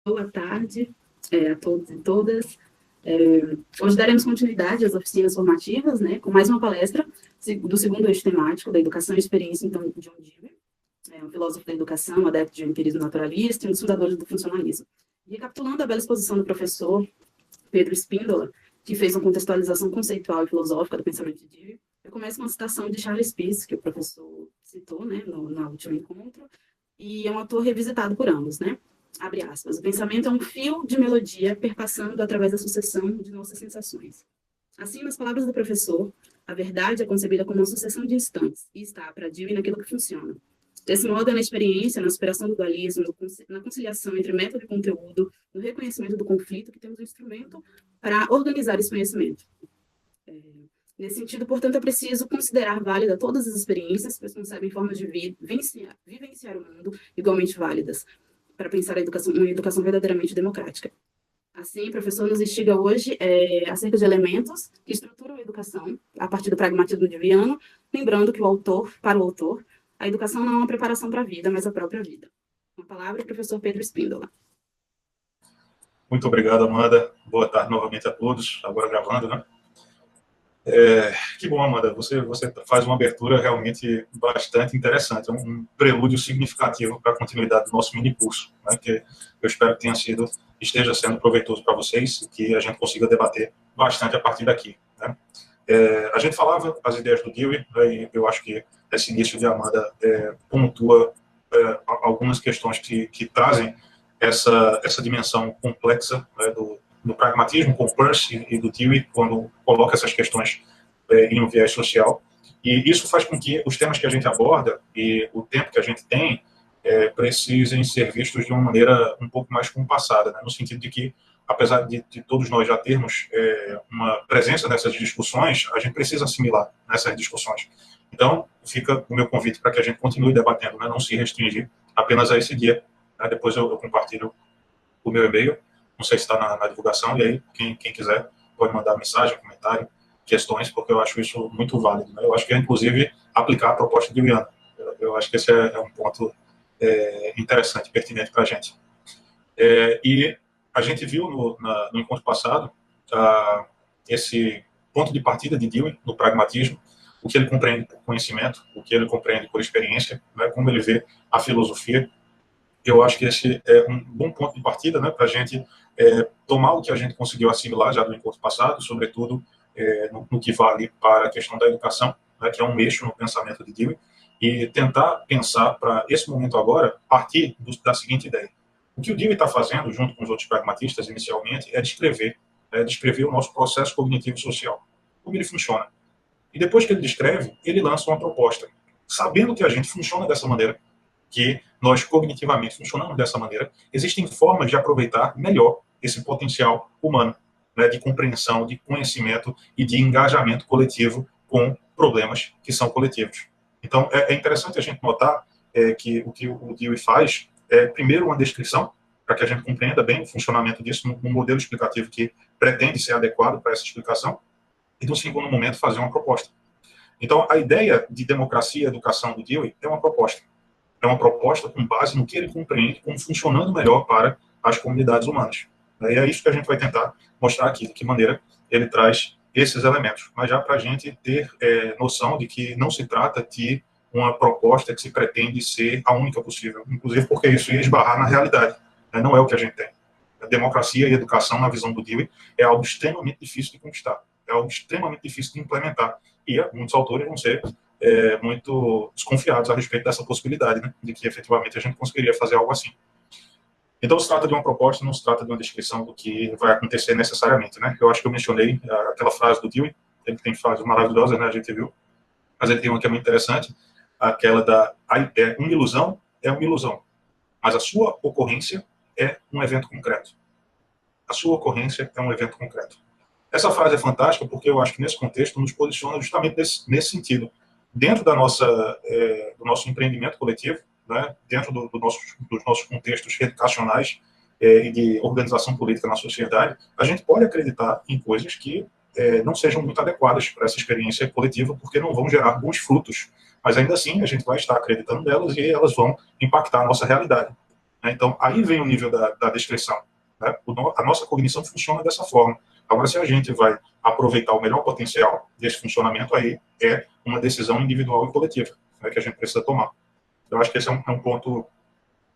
Boa tarde a todos e todas. Hoje daremos continuidade às oficinas formativas, né, com mais uma palestra do segundo eixo temático da educação e experiência, então, de John Dewey, um filósofo da educação, adepto de empirismo naturalista e um dos fundadores do funcionalismo. Recapitulando a bela exposição do professor Pedro Spíndola, que fez uma contextualização conceitual e filosófica do pensamento de Dewey, eu começo com uma citação de Charles Peirce, que o professor citou, né, no último encontro, e é um autor revisitado por ambos, né? Abre aspas. O pensamento é um fio de melodia perpassando através da sucessão de nossas sensações. Assim, nas palavras do professor, a verdade é concebida como uma sucessão de instantes e está para Dewey naquilo que funciona. Desse modo, é na experiência, na superação do dualismo, na conciliação entre método e conteúdo, no reconhecimento do conflito, que temos um instrumento para organizar esse conhecimento. Nesse sentido, portanto, é preciso considerar válida todas as experiências, pois concebem formas de vivenciar o mundo igualmente válidas, para pensar uma educação verdadeiramente democrática. Assim, o professor nos instiga hoje acerca de elementos que estruturam a educação a partir do pragmatismo deviano, lembrando que para o autor, a educação não é uma preparação para a vida, mas a própria vida. Uma palavra, o professor Pedro Spíndola. Muito obrigado, Amanda. Boa tarde novamente a todos, agora gravando, né? Que bom, Amanda, você faz uma abertura realmente bastante interessante, um prelúdio significativo para a continuidade do nosso mini curso, né, que eu espero que esteja sendo proveitoso para vocês e que a gente consiga debater bastante a partir daqui, né? A gente falava as ideias do Dewey, né, e eu acho que esse início de Amanda pontua algumas questões que trazem essa dimensão complexa, né, do pragmatismo, com Peirce e do Dewey, quando coloca essas questões em um viés social. E isso faz com que os temas que a gente aborda e o tempo que a gente tem precisem ser vistos de uma maneira um pouco mais compassada, né, no sentido de que, apesar de todos nós já termos uma presença nessas discussões, a gente precisa assimilar nessas discussões. Então, fica o meu convite para que a gente continue debatendo, né, não se restringir apenas a esse dia. Né, depois eu compartilho o meu e-mail, não sei se está na divulgação, e aí quem quiser pode mandar mensagem, comentário, questões, porque eu acho isso muito válido, né? Eu acho que é, inclusive, aplicar a proposta de Viana. Eu acho que esse é um ponto interessante, pertinente para a gente. E a gente viu no encontro passado esse ponto de partida de Dewey no pragmatismo, o que ele compreende por conhecimento, o que ele compreende por experiência, né, como ele vê a filosofia. Eu acho que esse é um bom ponto de partida, né, para a gente tomar o que a gente conseguiu assimilar já do encontro passado, sobretudo no que vale para a questão da educação, né, que é um eixo no pensamento de Dewey, e tentar pensar para esse momento agora, partir da seguinte ideia. O que o Dewey está fazendo, junto com os outros pragmatistas, inicialmente, é descrever o nosso processo cognitivo social, como ele funciona. E depois que ele descreve, ele lança uma proposta, sabendo que a gente funciona dessa maneira, que nós cognitivamente funcionamos dessa maneira, existem formas de aproveitar melhor esse potencial humano, né, de compreensão, de conhecimento e de engajamento coletivo com problemas que são coletivos. Então, é interessante a gente notar que o que o Dewey faz é, primeiro, uma descrição, para que a gente compreenda bem o funcionamento disso, num modelo explicativo que pretende ser adequado para essa explicação, e, no segundo momento, fazer uma proposta. Então, a ideia de democracia e educação do Dewey é uma proposta. É uma proposta com base no que ele compreende como funcionando melhor para as comunidades humanas. E é isso que a gente vai tentar mostrar aqui, de que maneira ele traz esses elementos. Mas já para a gente ter noção de que não se trata de uma proposta que se pretende ser a única possível, inclusive porque isso ia esbarrar na realidade. Não é o que a gente tem. A democracia e a educação, na visão do Dewey, é algo extremamente difícil de conquistar, é algo extremamente difícil de implementar. E muitos autores vão ser muito desconfiados a respeito dessa possibilidade, né, de que efetivamente a gente conseguiria fazer algo assim. Então, se trata de uma proposta, não se trata de uma descrição do que vai acontecer necessariamente, né? Eu acho que eu mencionei aquela frase do Dewey, ele tem frases maravilhosas, né, a gente viu, mas ele tem uma que é muito interessante, aquela uma ilusão é uma ilusão, mas a sua ocorrência é um evento concreto. A sua ocorrência é um evento concreto. Essa frase é fantástica porque eu acho que nesse contexto nos posiciona justamente nesse sentido. Dentro do nosso empreendimento coletivo, né, dentro dos nossos contextos educacionais e de organização política na sociedade, a gente pode acreditar em coisas que não sejam muito adequadas para essa experiência coletiva, porque não vão gerar bons frutos. Mas ainda assim, a gente vai estar acreditando nelas e elas vão impactar a nossa realidade. né? Então, aí vem o nível da descrição, né? A nossa cognição funciona dessa forma. Agora, se a gente vai aproveitar o melhor potencial desse funcionamento, aí é uma decisão individual e coletiva, né, que a gente precisa tomar. Eu acho que esse é um ponto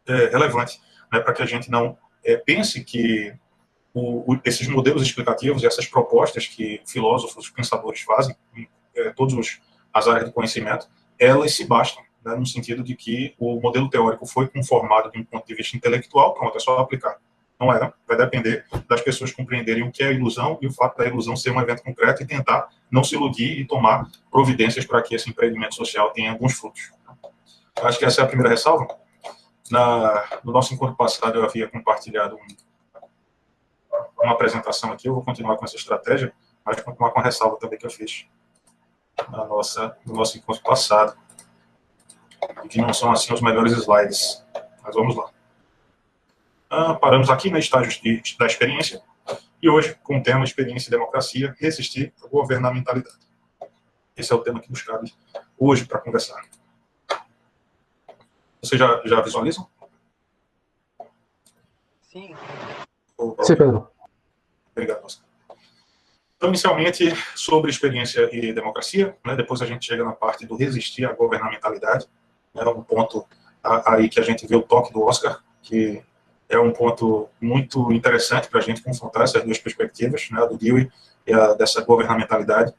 relevante, né, para que a gente não pense que esses modelos explicativos e essas propostas que filósofos, pensadores fazem em todas as áreas do conhecimento, elas se bastam, né, no sentido de que o modelo teórico foi conformado de um ponto de vista intelectual, pronto, é só aplicar. Não é, vai depender das pessoas compreenderem o que é ilusão e o fato da ilusão ser um evento concreto e tentar não se iludir e tomar providências para que esse empreendimento social tenha alguns frutos. Acho que essa é a primeira ressalva. No nosso encontro passado, eu havia compartilhado uma apresentação aqui, eu vou continuar com essa estratégia, mas vou continuar com a ressalva também que eu fiz no nosso encontro passado, que não são, assim, os melhores slides. Mas vamos lá. Paramos aqui no estágio da experiência, e hoje, com o tema experiência e democracia, resistir à governamentalidade. Esse é o tema que nos cabe hoje para conversar. Vocês já visualizam? Sim. Sim, Pedro. Obrigado, Oscar. Então, inicialmente, sobre experiência e democracia, né, depois a gente chega na parte do resistir à governamentalidade, é um ponto aí que a gente vê o toque do Oscar, que é um ponto muito interessante para a gente confrontar essas duas perspectivas, né, do Dewey e dessa governamentalidade,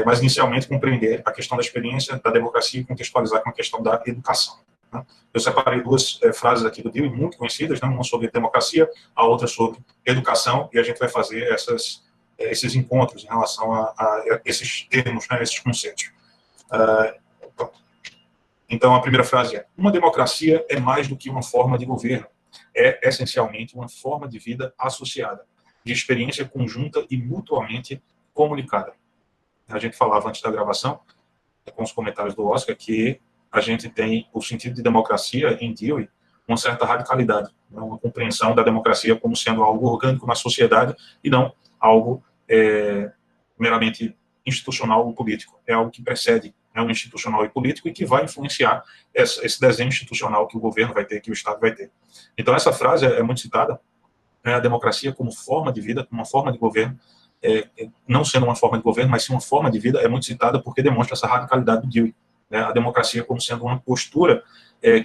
mas inicialmente compreender a questão da experiência, da democracia e contextualizar com a questão da educação. Né. Eu separei duas frases aqui do Dewey, muito conhecidas, né, uma sobre democracia, a outra sobre educação, e a gente vai fazer esses encontros em relação a esses termos, né, esses conceitos. Então, a primeira frase é: uma democracia é mais do que uma forma de governo. É, essencialmente, uma forma de vida associada, de experiência conjunta e mutuamente comunicada. A gente falava antes da gravação, com os comentários do Oscar, que a gente tem o sentido de democracia em Dewey, uma certa radicalidade, né, uma compreensão da democracia como sendo algo orgânico na sociedade e não algo meramente institucional ou político. É algo que precede um institucional e político e que vai influenciar esse desenho institucional que o governo vai ter, que o Estado vai ter. Então, essa frase é muito citada, a democracia como forma de vida, como uma forma de governo, não sendo uma forma de governo, mas sim uma forma de vida, é muito citada porque demonstra essa radicalidade do Dewey, né, a democracia como sendo uma postura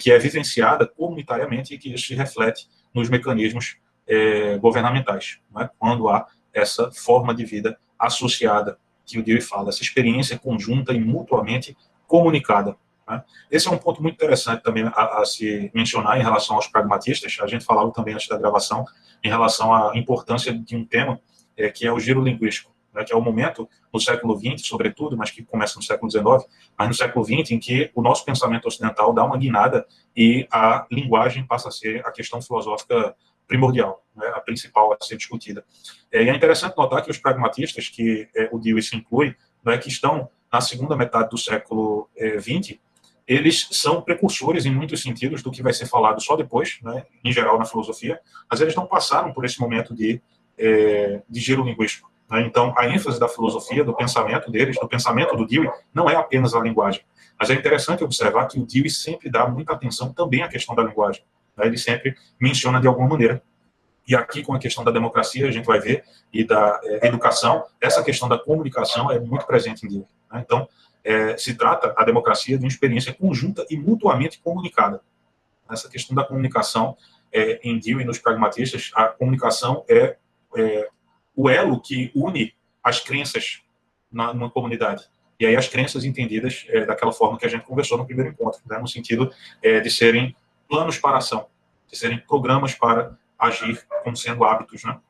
que é vivenciada comunitariamente e que isso se reflete nos mecanismos governamentais, né, quando há essa forma de vida associada, que o Dewey fala, essa experiência conjunta e mutuamente comunicada. Né? Esse é um ponto muito interessante também a se mencionar em relação aos pragmatistas. A gente falava também antes da gravação em relação à importância de um tema que é o giro linguístico, né, que é o momento no século XX, sobretudo, mas que começa no século XIX, mas no século XX, em que o nosso pensamento ocidental dá uma guinada e a linguagem passa a ser a questão filosófica primordial, né, a principal a ser discutida. E é interessante notar que os pragmatistas, que o Dewey se inclui, né, que estão na segunda metade do século XX, eles são precursores em muitos sentidos do que vai ser falado só depois, né, em geral na filosofia, mas eles não passaram por esse momento de giro linguístico. Né? Então, a ênfase da filosofia, do pensamento deles, do pensamento do Dewey, não é apenas a linguagem. Mas é interessante observar que o Dewey sempre dá muita atenção também à questão da linguagem. Né? Ele sempre menciona de alguma maneira. E aqui, com a questão da democracia, a gente vai ver, e da educação, essa questão da comunicação é muito presente em Dewey. Né? Então, se trata a democracia de uma experiência conjunta e mutuamente comunicada. Essa questão da comunicação, em Dewey e nos pragmatistas, a comunicação é o elo que une as crenças numa comunidade. E aí as crenças entendidas daquela forma que a gente conversou no primeiro encontro, né, no sentido de serem planos para ação, de serem programas para agir como sendo hábitos. Né?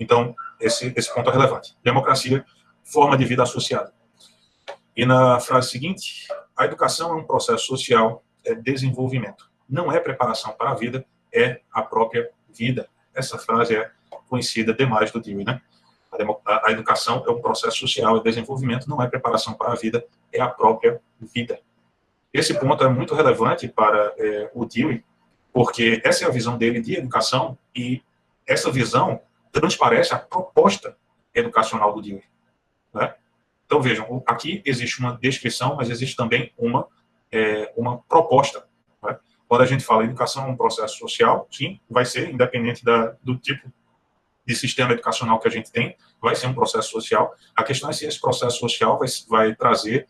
Então, esse ponto é relevante. Democracia, forma de vida associada. E na frase seguinte, a educação é um processo social, desenvolvimento. Não é preparação para a vida, é a própria vida. Essa frase é conhecida demais do Dewey, né? A educação é um processo social, é desenvolvimento, não é preparação para a vida, é a própria vida. Esse ponto é muito relevante para o Dewey, porque essa é a visão dele de educação e essa visão transparece a proposta educacional do Dewey. Né? Então, vejam, aqui existe uma descrição, mas existe também uma proposta. Né? Quando a gente fala educação é um processo social, sim, vai ser, independente do tipo de sistema educacional que a gente tem, vai ser um processo social. A questão é se esse processo social vai trazer,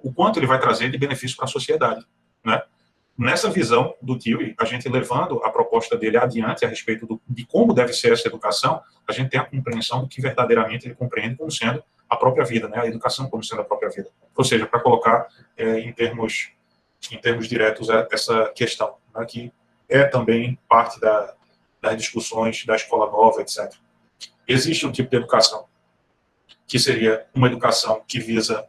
o quanto ele vai trazer de benefício para a sociedade, né? Nessa visão do Dewey, a gente levando a proposta dele adiante a respeito de como deve ser essa educação, a gente tem a compreensão do que verdadeiramente ele compreende como sendo a própria vida, né? A educação como sendo a própria vida. Ou seja, para colocar em termos diretos essa questão, né? Que é também parte das discussões da escola nova, etc. Existe um tipo de educação que seria uma educação que visa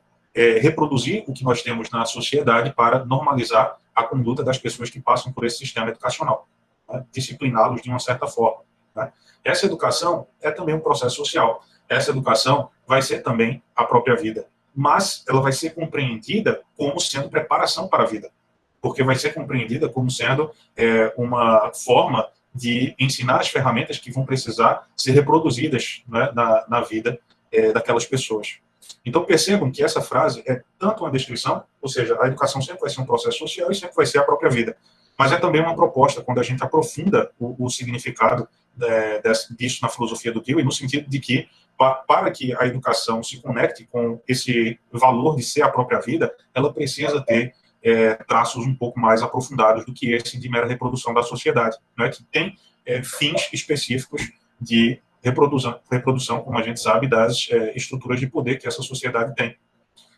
reproduzir o que nós temos na sociedade para normalizar a conduta das pessoas que passam por esse sistema educacional, né? Discipliná-los de uma certa forma, né? Essa educação é também um processo social. Essa educação vai ser também a própria vida, mas ela vai ser compreendida como sendo preparação para a vida, porque vai ser compreendida como sendo uma forma de ensinar as ferramentas que vão precisar ser reproduzidas, né, na vida daquelas pessoas. Então, percebam que essa frase é tanto uma descrição, ou seja, a educação sempre vai ser um processo social e sempre vai ser a própria vida, mas é também uma proposta quando a gente aprofunda o significado disso na filosofia do Dewey, no sentido de que, para que a educação se conecte com esse valor de ser a própria vida, ela precisa ter traços um pouco mais aprofundados do que esse de mera reprodução da sociedade, né, que tem fins específicos de reprodução, como a gente sabe, das estruturas de poder que essa sociedade tem.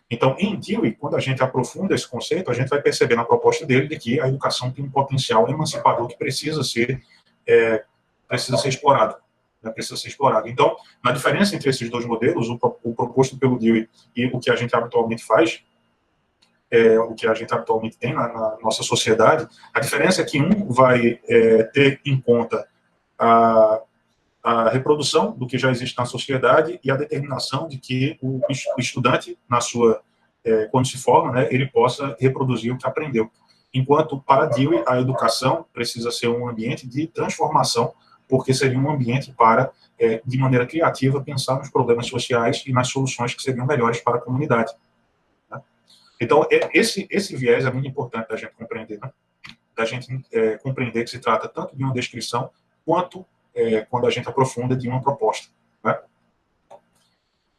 Então, em Dewey, quando a gente aprofunda esse conceito, a gente vai perceber na proposta dele de que a educação tem um potencial emancipador que precisa ser explorado. Né, precisa ser explorado. Então, na diferença entre esses dois modelos, o proposto pelo Dewey e o que a gente habitualmente faz, o que a gente atualmente tem na nossa sociedade, a diferença é que um vai ter em conta a reprodução do que já existe na sociedade e a determinação de que o estudante, quando se forma, né, ele possa reproduzir o que aprendeu. Enquanto, para Dewey, a educação precisa ser um ambiente de transformação, porque seria um ambiente para, de maneira criativa, pensar nos problemas sociais e nas soluções que seriam melhores para a comunidade. Então, esse viés é muito importante da gente compreender, né? Da gente compreender que se trata tanto de uma descrição, quanto, quando a gente aprofunda, de uma proposta, né?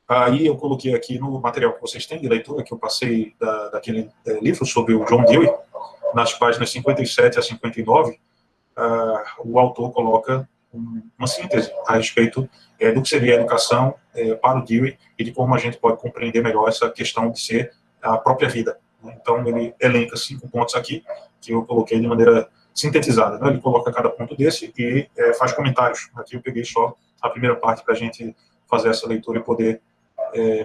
Aí eu coloquei aqui no material que vocês têm de leitura, que eu passei daquele livro sobre o John Dewey, nas páginas 57 a 59, o autor coloca uma síntese a respeito do que seria a educação para o Dewey e de como a gente pode compreender melhor essa questão de ser a própria vida. Então, ele elenca 5 pontos aqui, que eu coloquei de maneira sintetizada, né? Ele coloca cada ponto desse e faz comentários. Aqui eu peguei só a primeira parte para a gente fazer essa leitura e poder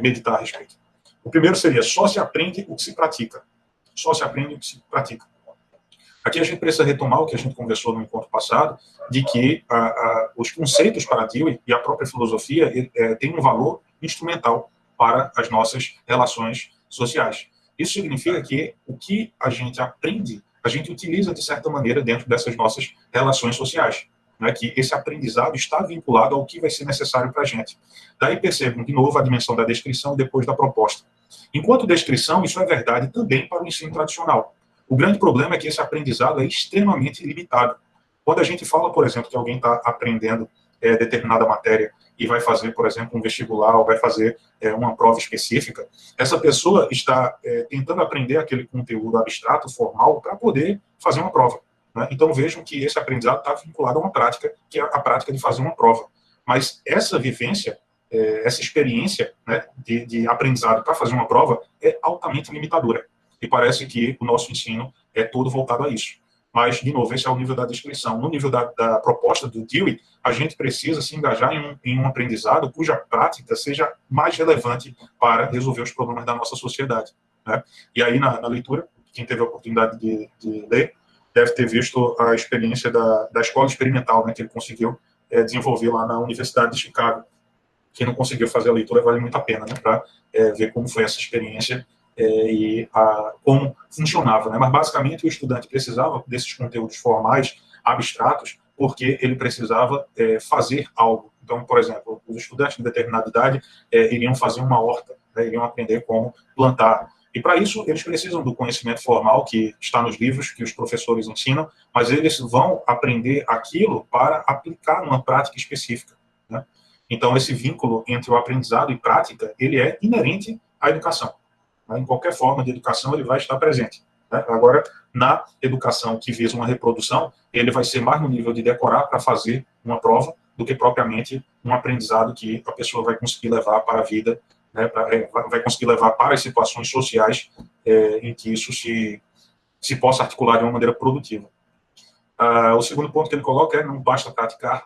meditar a respeito. O primeiro seria: só se aprende o que se pratica. Só se aprende o que se pratica. Aqui a gente precisa retomar o que a gente conversou no encontro passado, de que os conceitos para Dewey e a própria filosofia têm um valor instrumental para as nossas relações sociais. Isso significa que o que a gente aprende, a gente utiliza de certa maneira dentro dessas nossas relações sociais, né? Que esse aprendizado está vinculado ao que vai ser necessário para a gente. Daí percebam, de novo, a dimensão da descrição e depois da proposta. Enquanto descrição, isso é verdade também para o ensino tradicional. O grande problema é que esse aprendizado é extremamente limitado. Quando a gente fala, por exemplo, que alguém está aprendendo determinada matéria e vai fazer, por exemplo, um vestibular ou vai fazer uma prova específica, essa pessoa está tentando aprender aquele conteúdo abstrato, formal, para poder fazer uma prova, né? Então vejam que esse aprendizado está vinculado a uma prática, que é a prática de fazer uma prova. Mas essa vivência, essa experiência, né, de aprendizado para fazer uma prova é altamente limitadora. E parece que o nosso ensino é todo voltado a isso. Mas, de novo, esse é o nível da descrição. No nível da proposta do Dewey, a gente precisa se engajar em um aprendizado cuja prática seja mais relevante para resolver os problemas da nossa sociedade, né? E aí, na leitura, quem teve a oportunidade de ler, deve ter visto a experiência da escola experimental, né, que ele conseguiu desenvolver lá na Universidade de Chicago. Quem não conseguiu fazer a leitura, vale muito a pena, né, para ver como foi essa experiência e como funcionava, né? Mas basicamente o estudante precisava desses conteúdos formais, abstratos, porque ele precisava fazer algo. Então, por exemplo, os estudantes de determinada idade iriam fazer uma horta, né? Iriam aprender como plantar E para isso, eles precisam do conhecimento formal que está nos livros, que os professores ensinam, mas eles vão aprender aquilo para aplicar numa prática específica, né? Então, esse vínculo entre o aprendizado e prática, ele é inerente à educação, né? Em qualquer forma de educação, ele vai estar presente, né? Agora, na educação que visa uma reprodução, ele vai ser mais no nível de decorar para fazer uma prova do que propriamente um aprendizado que a pessoa vai conseguir levar para a vida, né, vai conseguir levar para as situações sociais em que isso se possa articular de uma maneira produtiva. O segundo ponto que ele coloca é: não basta praticar,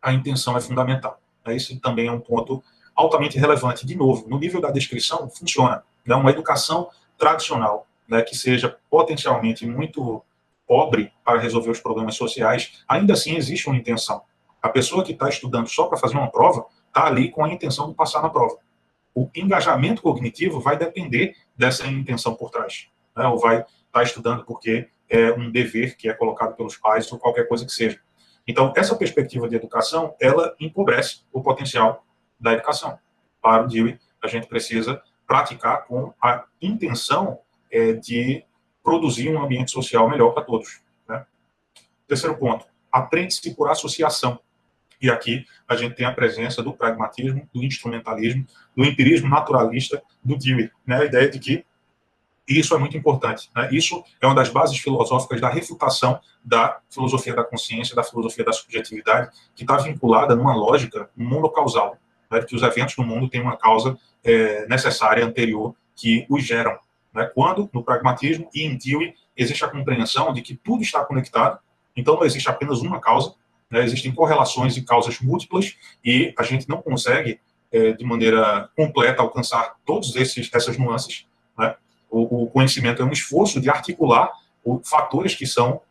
a intenção é fundamental. Esse também é um ponto altamente relevante. De novo, no nível da descrição, funciona, né? Uma educação tradicional, né, que seja potencialmente muito pobre para resolver os problemas sociais, ainda assim existe uma intenção. A pessoa que está estudando só para fazer uma prova está ali com a intenção de passar na prova. O engajamento cognitivo vai depender dessa intenção por trás, né? Ou vai estar estudando porque é um dever que é colocado pelos pais ou qualquer coisa que seja. Então, essa perspectiva de educação, ela empobrece o potencial da educação. Para o Dewey, a gente precisa praticar com a intenção de produzir um ambiente social melhor para todos, né? Terceiro ponto: aprende-se por associação. E aqui a gente tem a presença do pragmatismo, do instrumentalismo, do empirismo naturalista do Dewey, né? A ideia de que isso é muito importante, né? Isso é uma das bases filosóficas da refutação da filosofia da consciência, da filosofia da subjetividade, que está vinculada numa lógica monocausal, né? Que os eventos no mundo têm uma causa necessária, anterior, que os geram, né? Quando, no pragmatismo e em Dewey, existe a compreensão de que tudo está conectado, então não existe apenas uma causa, né? Existem correlações e causas múltiplas, e a gente não consegue, de maneira completa, alcançar todas essas nuances, né? O conhecimento é um esforço de articular fatores que são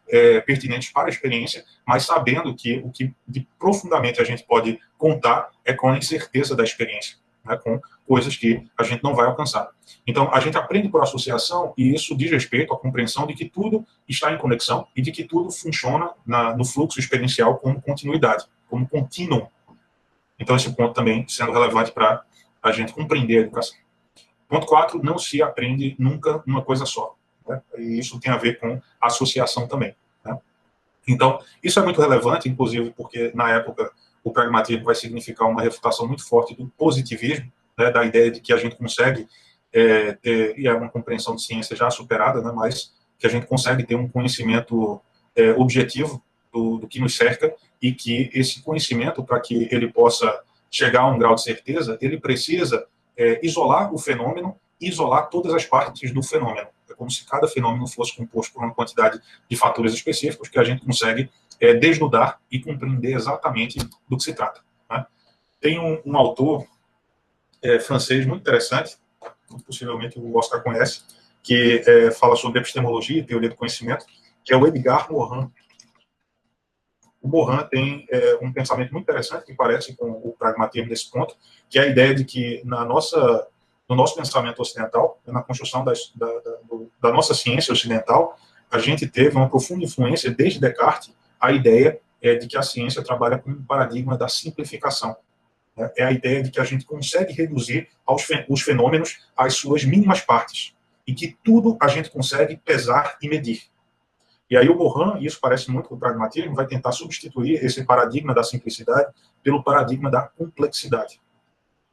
pertinentes para a experiência, mas sabendo que o que de profundamente a gente pode contar é com a incerteza da experiência, né? Com coisas que a gente não vai alcançar. Então, a gente aprende por associação, e isso diz respeito à compreensão de que tudo está em conexão e de que tudo funciona no fluxo experiencial como continuidade, como contínuo. Então, esse ponto também sendo relevante para a gente compreender a educação. Ponto 4, não se aprende nunca uma coisa só, né? E isso tem a ver com associação também, né? Então, isso é muito relevante, inclusive, porque, na época, o pragmatismo vai significar uma refutação muito forte do positivismo, né, da ideia de que a gente consegue ter, e é uma compreensão de ciência já superada, né, mas que a gente consegue ter um conhecimento objetivo do que nos cerca, e que esse conhecimento, para que ele possa chegar a um grau de certeza, ele precisa isolar o fenômeno e isolar todas as partes do fenômeno. É como se cada fenômeno fosse composto por uma quantidade de fatores específicos que a gente consegue desnudar e compreender exatamente do que se trata, né? Tem um autor francês muito interessante, possivelmente o Oscar conhece, que fala sobre epistemologia e teoria do conhecimento, que é o Edgar Morin. O Morin tem um pensamento muito interessante que parece com o pragmatismo nesse ponto, que é a ideia de que no nosso pensamento ocidental, na construção da nossa ciência ocidental, a gente teve uma profunda influência, desde Descartes, a ideia de que a ciência trabalha com um paradigma da simplificação. É a ideia de que a gente consegue reduzir os fenômenos às suas mínimas partes, e que tudo a gente consegue pesar e medir. E aí o Morin, e isso parece muito com o pragmatismo, vai tentar substituir esse paradigma da simplicidade pelo paradigma da complexidade.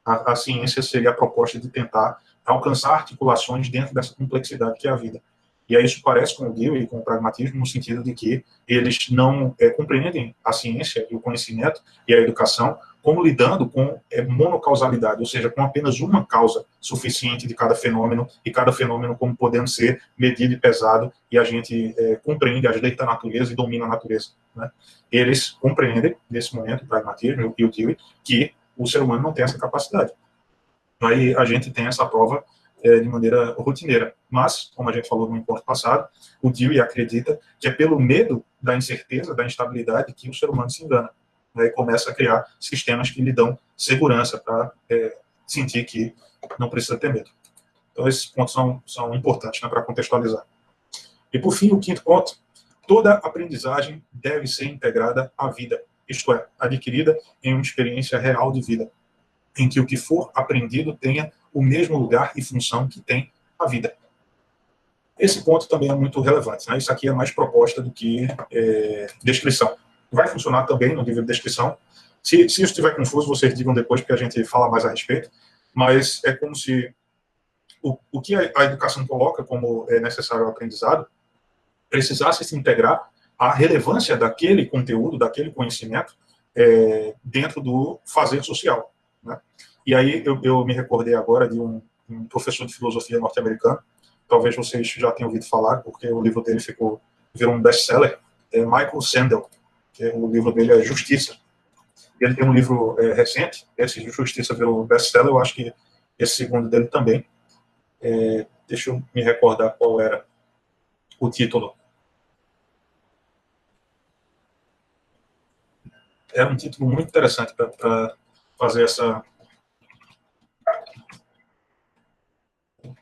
A ciência seria a proposta de tentar alcançar articulações dentro dessa complexidade que é a vida. E aí isso parece com o Dewey e com o pragmatismo, no sentido de que eles não compreendem a ciência e o conhecimento e a educação como lidando com monocausalidade, ou seja, com apenas uma causa suficiente de cada fenômeno, e cada fenômeno como podendo ser medido e pesado, e a gente compreende as leis da natureza e domina a natureza, né? Eles compreendem, nesse momento, o pragmatismo e o Dewey, que o ser humano não tem essa capacidade. Aí a gente tem essa prova de maneira rotineira. Mas, como a gente falou no encontro passado, o Dewey acredita que é pelo medo da incerteza, da instabilidade, que o ser humano se engana, né, e começa a criar sistemas que lhe dão segurança para sentir que não precisa ter medo. Então, esses pontos são importantes, né, para contextualizar. E, por fim, o quinto ponto: toda aprendizagem deve ser integrada à vida, isto é, adquirida em uma experiência real de vida, em que o que for aprendido tenha o mesmo lugar e função que tem a vida. Esse ponto também é muito relevante, né? Isso aqui é mais proposta do que descrição. Vai funcionar também no nível de descrição. Se isso estiver confuso, vocês digam depois, porque a gente fala mais a respeito, mas é como se o que a educação coloca como necessário ao aprendizado precisasse se integrar à relevância daquele conteúdo, daquele conhecimento, dentro do fazer social, né? E aí eu me recordei agora de um professor de filosofia norte-americano, talvez vocês já tenham ouvido falar, porque o livro dele virou um best-seller, Michael Sandel, que o livro dele é Justiça. Ele tem um livro recente, esse Justiça virou best-seller, eu acho que esse segundo dele também. Deixa eu me recordar qual era o título. Era um título muito interessante para fazer essa... Deixa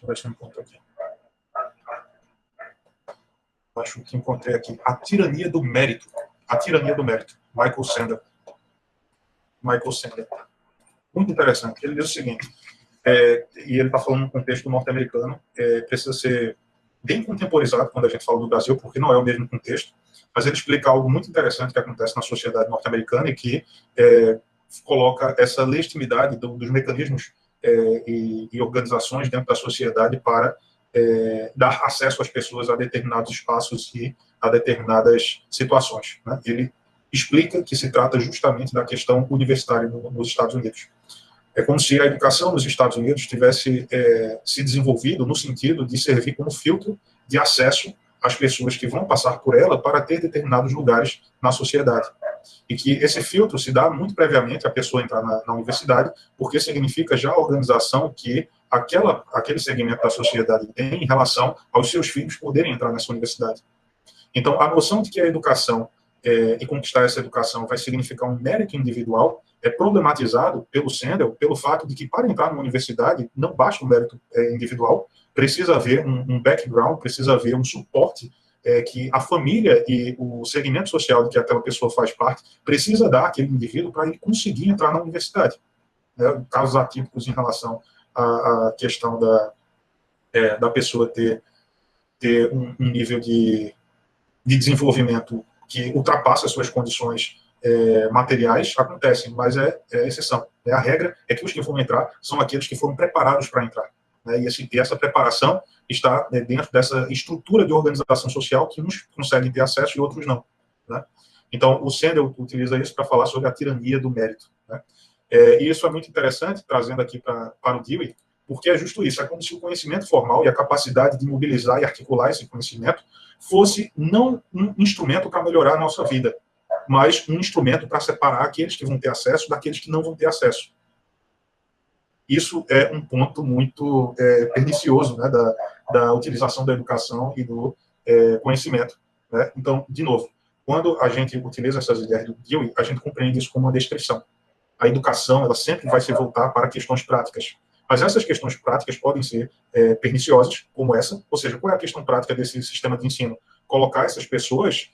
eu ver se eu encontro aqui. Acho que encontrei aqui. A Tirania do Mérito. A Tirania do Mérito. Michael Sandel. Michael Sandel. Muito interessante. Ele diz o seguinte, e ele está falando no contexto norte-americano, precisa ser bem contemporizado quando a gente fala do Brasil, porque não é o mesmo contexto, mas ele explica algo muito interessante que acontece na sociedade norte-americana e que coloca essa legitimidade dos mecanismos e organizações dentro da sociedade para dar acesso às pessoas a determinados espaços e a determinadas situações, né? Ele explica que se trata justamente da questão universitária nos Estados Unidos. É como se a educação nos Estados Unidos tivesse se desenvolvido no sentido de servir como filtro de acesso às pessoas que vão passar por ela para ter determinados lugares na sociedade. E que esse filtro se dá muito previamente à pessoa entrar na universidade, porque significa já a organização que aquele segmento da sociedade tem em relação aos seus filhos poderem entrar nessa universidade. Então, a noção de que a educação e conquistar essa educação vai significar um mérito individual é problematizado pelo Sandel, pelo fato de que para entrar numa universidade não basta o mérito individual, precisa haver um background, precisa haver um suporte que a família e o segmento social de que aquela pessoa faz parte precisa dar àquele indivíduo para ele conseguir entrar na universidade. Casos atípicos em relação à questão da pessoa ter um nível de desenvolvimento que ultrapassa as suas condições materiais, acontecem, mas é exceção. A regra é que os que vão entrar são aqueles que foram preparados para entrar, né? E essa preparação está dentro dessa estrutura de organização social que uns conseguem ter acesso e outros não, né? Então, o Sandel utiliza isso para falar sobre a tirania do mérito, né? E isso é muito interessante, trazendo aqui para o Dewey, porque é justo isso, é como se o conhecimento formal e a capacidade de mobilizar e articular esse conhecimento fosse não um instrumento para melhorar a nossa vida, mas um instrumento para separar aqueles que vão ter acesso daqueles que não vão ter acesso. Isso é um ponto muito pernicioso, né, da utilização da educação e do conhecimento, né? Então, de novo, quando a gente utiliza essas ideias do Dewey, a gente compreende isso como uma descrição. A educação, ela sempre vai se voltar para questões práticas. Mas essas questões práticas podem ser perniciosas, como essa. Ou seja, qual é a questão prática desse sistema de ensino? Colocar essas pessoas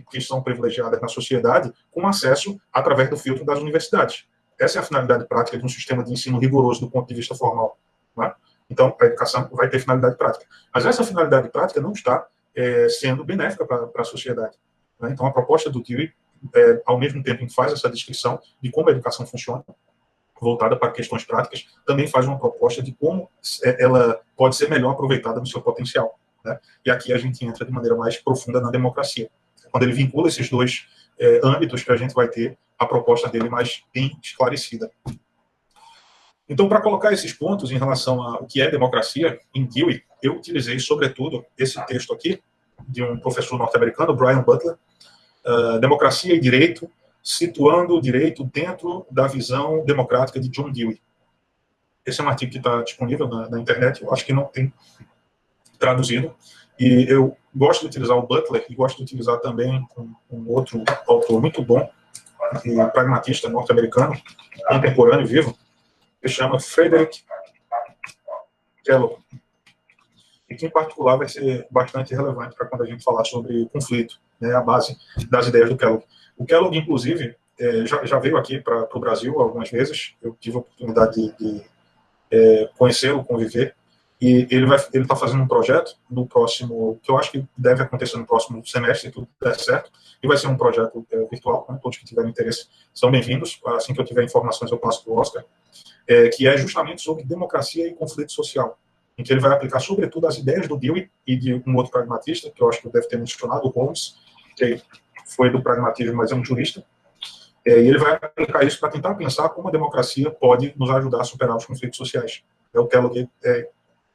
que são privilegiadas na sociedade com acesso através do filtro das universidades. Essa é a finalidade prática de um sistema de ensino rigoroso do ponto de vista formal, né? Então, a educação vai ter finalidade prática. Mas essa finalidade prática não está sendo benéfica para a sociedade, né? Então, a proposta do Dewey, ao mesmo tempo que faz essa descrição de como a educação funciona, voltada para questões práticas, também faz uma proposta de como ela pode ser melhor aproveitada no seu potencial, né? E aqui a gente entra de maneira mais profunda na democracia. Quando ele vincula esses dois âmbitos, que a gente vai ter a proposta dele mais bem esclarecida. Então, para colocar esses pontos em relação ao que é democracia, em Dewey, eu utilizei, sobretudo, esse texto aqui, de um professor norte-americano, Brian Butler, Democracia e Direito, situando o direito dentro da visão democrática de John Dewey. Esse é um artigo que está disponível na internet, eu acho que não tem traduzido, e eu gosto de utilizar o Butler e gosto de utilizar também um outro autor muito bom, e pragmatista norte-americano, contemporâneo, vivo, que se chama Frederick Kellogg, e que, em particular, vai ser bastante relevante para quando a gente falar sobre conflito, né, a base das ideias do Kellogg. O Kellogg, inclusive, já veio aqui para o Brasil algumas vezes, eu tive a oportunidade de conhecê-lo, conviver, E ele está fazendo um projeto no próximo, que eu acho que deve acontecer no próximo semestre, se tudo der certo, e vai ser um projeto virtual, né? Todos que tiverem interesse são bem-vindos. Assim que eu tiver informações, eu passo para o Oscar, que é justamente sobre democracia e conflito social, em que ele vai aplicar, sobretudo, as ideias do Dewey e de um outro pragmatista, que eu acho que deve ter mencionado, o Holmes, que foi do pragmatismo, mas é um jurista, e ele vai aplicar isso para tentar pensar como a democracia pode nos ajudar a superar os conflitos sociais. O Kellogg é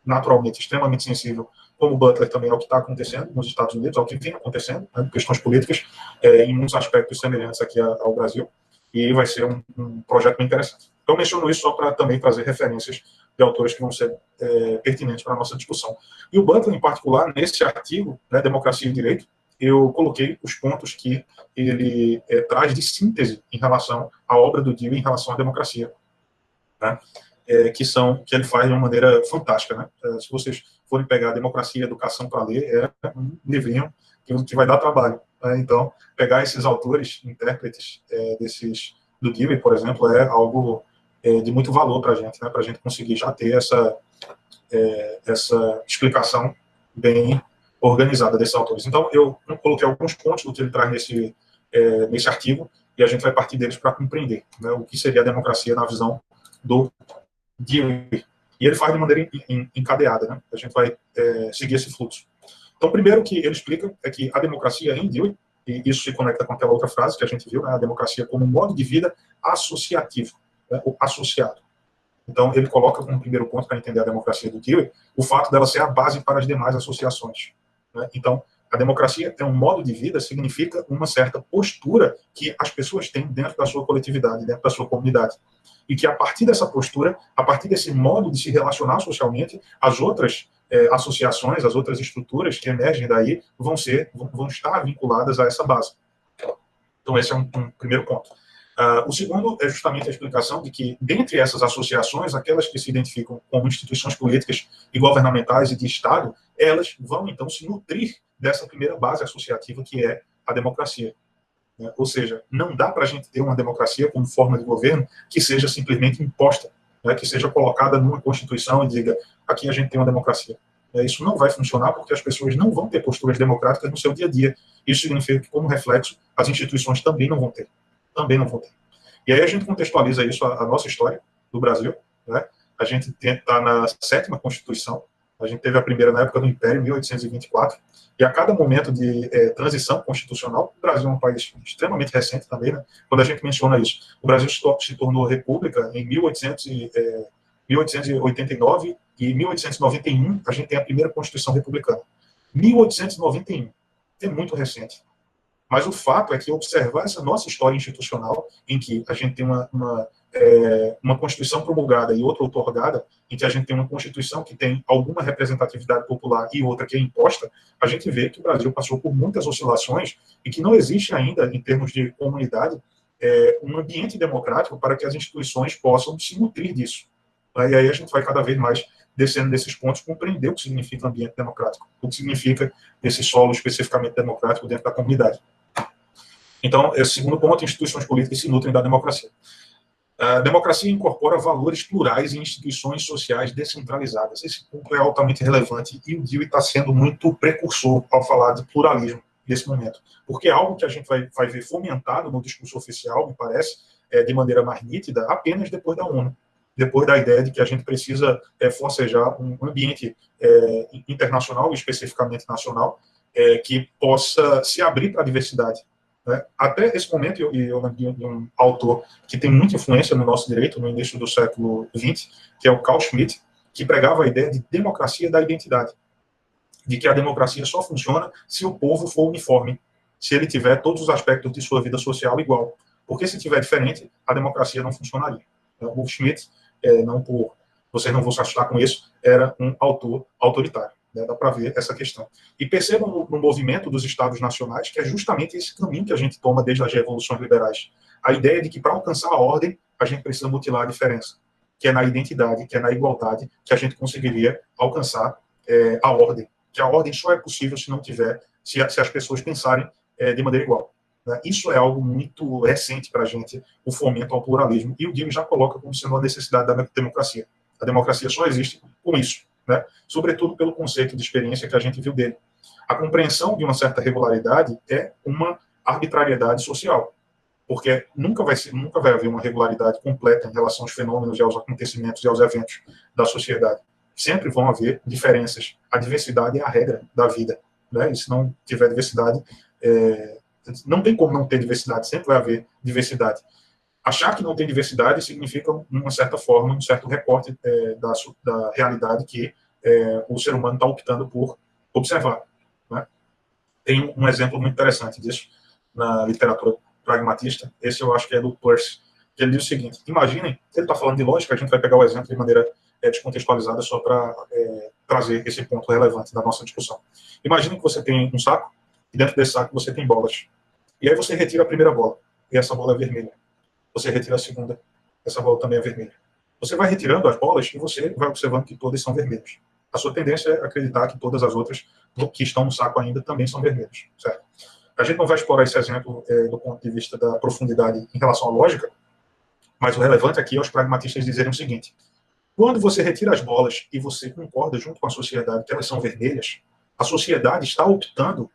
naturalmente extremamente sensível, como o Butler também, ao que está acontecendo nos Estados Unidos, ao que vem acontecendo, né, questões políticas, em muitos aspectos semelhantes aqui ao Brasil, e vai ser um projeto bem interessante. Então, eu menciono isso só para também trazer referências de autores que vão ser pertinentes para a nossa discussão. E o Butler, em particular, nesse artigo, né, Democracia e Direito, eu coloquei os pontos que ele traz de síntese em relação à obra do Dewey em relação à democracia, né? Que ele faz de uma maneira fantástica, né? Se vocês forem pegar Democracia e Educação para ler, é um livrinho que vai dar trabalho, né? Então, pegar esses autores, intérpretes do Dewey, por exemplo, é algo de muito valor para a gente, né? Para a gente conseguir já ter essa explicação bem organizada desses autores. Então, eu coloquei alguns pontos do que ele traz nesse artigo, e a gente vai partir deles para compreender, né, o que seria a democracia na visão do Dewey. E ele faz de maneira encadeada, né? A gente vai seguir esse fluxo. Então, primeiro que ele explica é que a democracia em Dewey, e isso se conecta com aquela outra frase que a gente viu, né, a democracia como um modo de vida associativo, né, o associado. Então, ele coloca como primeiro ponto para entender a democracia do Dewey o fato dela ser a base para as demais associações, né? Então, a democracia é um modo de vida, significa uma certa postura que as pessoas têm dentro da sua coletividade, dentro da sua comunidade. E que a partir dessa postura, a partir desse modo de se relacionar socialmente, as outras associações, as outras estruturas que emergem daí vão estar vinculadas a essa base. Então, esse é um primeiro ponto. O segundo é justamente a explicação de que, dentre essas associações, aquelas que se identificam como instituições políticas e governamentais e de Estado, elas vão, então, se nutrir dessa primeira base associativa, que é a democracia. Ou seja, não dá para a gente ter uma democracia como forma de governo que seja simplesmente imposta, né, que seja colocada numa Constituição e diga, aqui a gente tem uma democracia. Isso não vai funcionar porque as pessoas não vão ter posturas democráticas no seu dia a dia. Isso significa que, como reflexo, as instituições também não vão ter. Também não vão ter. E aí a gente contextualiza isso a nossa história do Brasil, né? A gente está na 7ª Constituição, a gente teve a primeira na época do Império, 1824, e a cada momento de transição constitucional, o Brasil é um país extremamente recente também, né? Quando a gente menciona isso, o Brasil se tornou república em 1889 e 1891, a gente tem a primeira Constituição republicana. 1891, é muito recente. Mas o fato é que observar essa nossa história institucional, em que a gente tem uma Constituição promulgada e outra outorgada, em que a gente tem uma Constituição que tem alguma representatividade popular e outra que é imposta, a gente vê que o Brasil passou por muitas oscilações e que não existe ainda, em termos de comunidade, um ambiente democrático para que as instituições possam se nutrir disso. E aí a gente vai cada vez mais descendo desses pontos, compreender o que significa ambiente democrático, o que significa esse solo especificamente democrático dentro da comunidade. Então, esse segundo ponto, instituições políticas se nutrem da democracia. A democracia incorpora valores plurais e instituições sociais descentralizadas. Esse ponto é altamente relevante e o Dewey está sendo muito precursor ao falar de pluralismo nesse momento, porque é algo que a gente vai ver fomentado no discurso oficial, me parece, de maneira mais nítida, apenas depois da ONU, depois da ideia de que a gente precisa forcejar um ambiente internacional, especificamente nacional, que possa se abrir para a diversidade. Até esse momento, eu lembro de um autor que tem muita influência no nosso direito, no início do século XX, que é o Carl Schmitt, que pregava a ideia de democracia da identidade, de que a democracia só funciona se o povo for uniforme, se ele tiver todos os aspectos de sua vida social igual. Porque se tiver diferente, a democracia não funcionaria. O Schmitt, vocês não vão se assustar com isso, era um autor autoritário. Dá para ver essa questão. E percebam no movimento dos Estados nacionais que é justamente esse caminho que a gente toma desde as revoluções liberais. A ideia de que para alcançar a ordem, a gente precisa mutilar a diferença, que é na identidade, que é na igualdade, que a gente conseguiria alcançar a ordem. Que a ordem só é possível se não tiver, se as pessoas pensarem de maneira igual. Isso é algo muito recente para a gente, o fomento ao pluralismo. E o Dewey já coloca como sendo a necessidade da democracia. A democracia só existe com isso. né? Sobretudo pelo conceito de experiência que a gente viu dele. A compreensão de uma certa regularidade é uma arbitrariedade social, porque nunca vai haver uma regularidade completa em relação aos fenômenos e aos acontecimentos e aos eventos da sociedade. Sempre vão haver diferenças. A diversidade é a regra da vida, né? E se não tiver diversidade, não tem como não ter diversidade, sempre vai haver diversidade. Achar que não tem diversidade significa, uma certa forma, um certo recorte da realidade que o ser humano está optando por observar, né? Tem um exemplo muito interessante disso na literatura pragmatista. Esse eu acho que é do Peirce, que ele diz o seguinte: imaginem, ele está falando de lógica, a gente vai pegar o exemplo de maneira descontextualizada só para trazer esse ponto relevante da nossa discussão. Imaginem que você tem um saco, e dentro desse saco você tem bolas. E aí você retira a primeira bola, e essa bola é vermelha. Você retira a segunda, essa bola também é vermelha. Você vai retirando as bolas e você vai observando que todas são vermelhas. A sua tendência é acreditar que todas as outras que estão no saco ainda também são vermelhas, certo? A gente não vai explorar esse exemplo do ponto de vista da profundidade em relação à lógica, mas o relevante aqui é os pragmatistas dizerem o seguinte: quando você retira as bolas e você concorda junto com a sociedade que elas são vermelhas, a sociedade está optando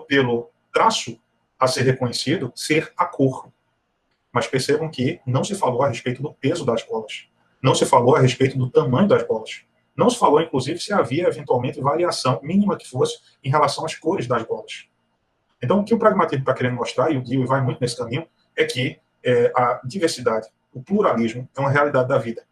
pelo traço a ser reconhecido ser a cor. Mas percebam que não se falou a respeito do peso das bolas. Não se falou a respeito do tamanho das bolas. Não se falou, inclusive, se havia, eventualmente, variação mínima que fosse em relação às cores das bolas. Então, o que o pragmatismo está querendo mostrar, e o Dewey vai muito nesse caminho, é que a diversidade, o pluralismo, é uma realidade da vida.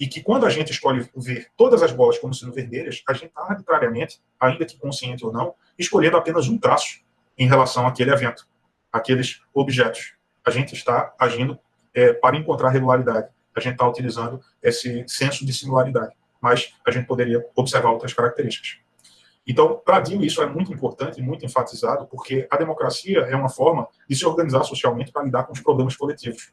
E que quando a gente escolhe ver todas as bolas como sendo vermelhas, a gente está arbitrariamente, ainda que consciente ou não, escolhendo apenas um traço em relação àquele evento, àqueles objetos. A gente está agindo para encontrar regularidade. A gente está utilizando esse senso de singularidade. Mas a gente poderia observar outras características. Então, para Dewey, isso é muito importante e muito enfatizado, porque a democracia é uma forma de se organizar socialmente para lidar com os problemas coletivos.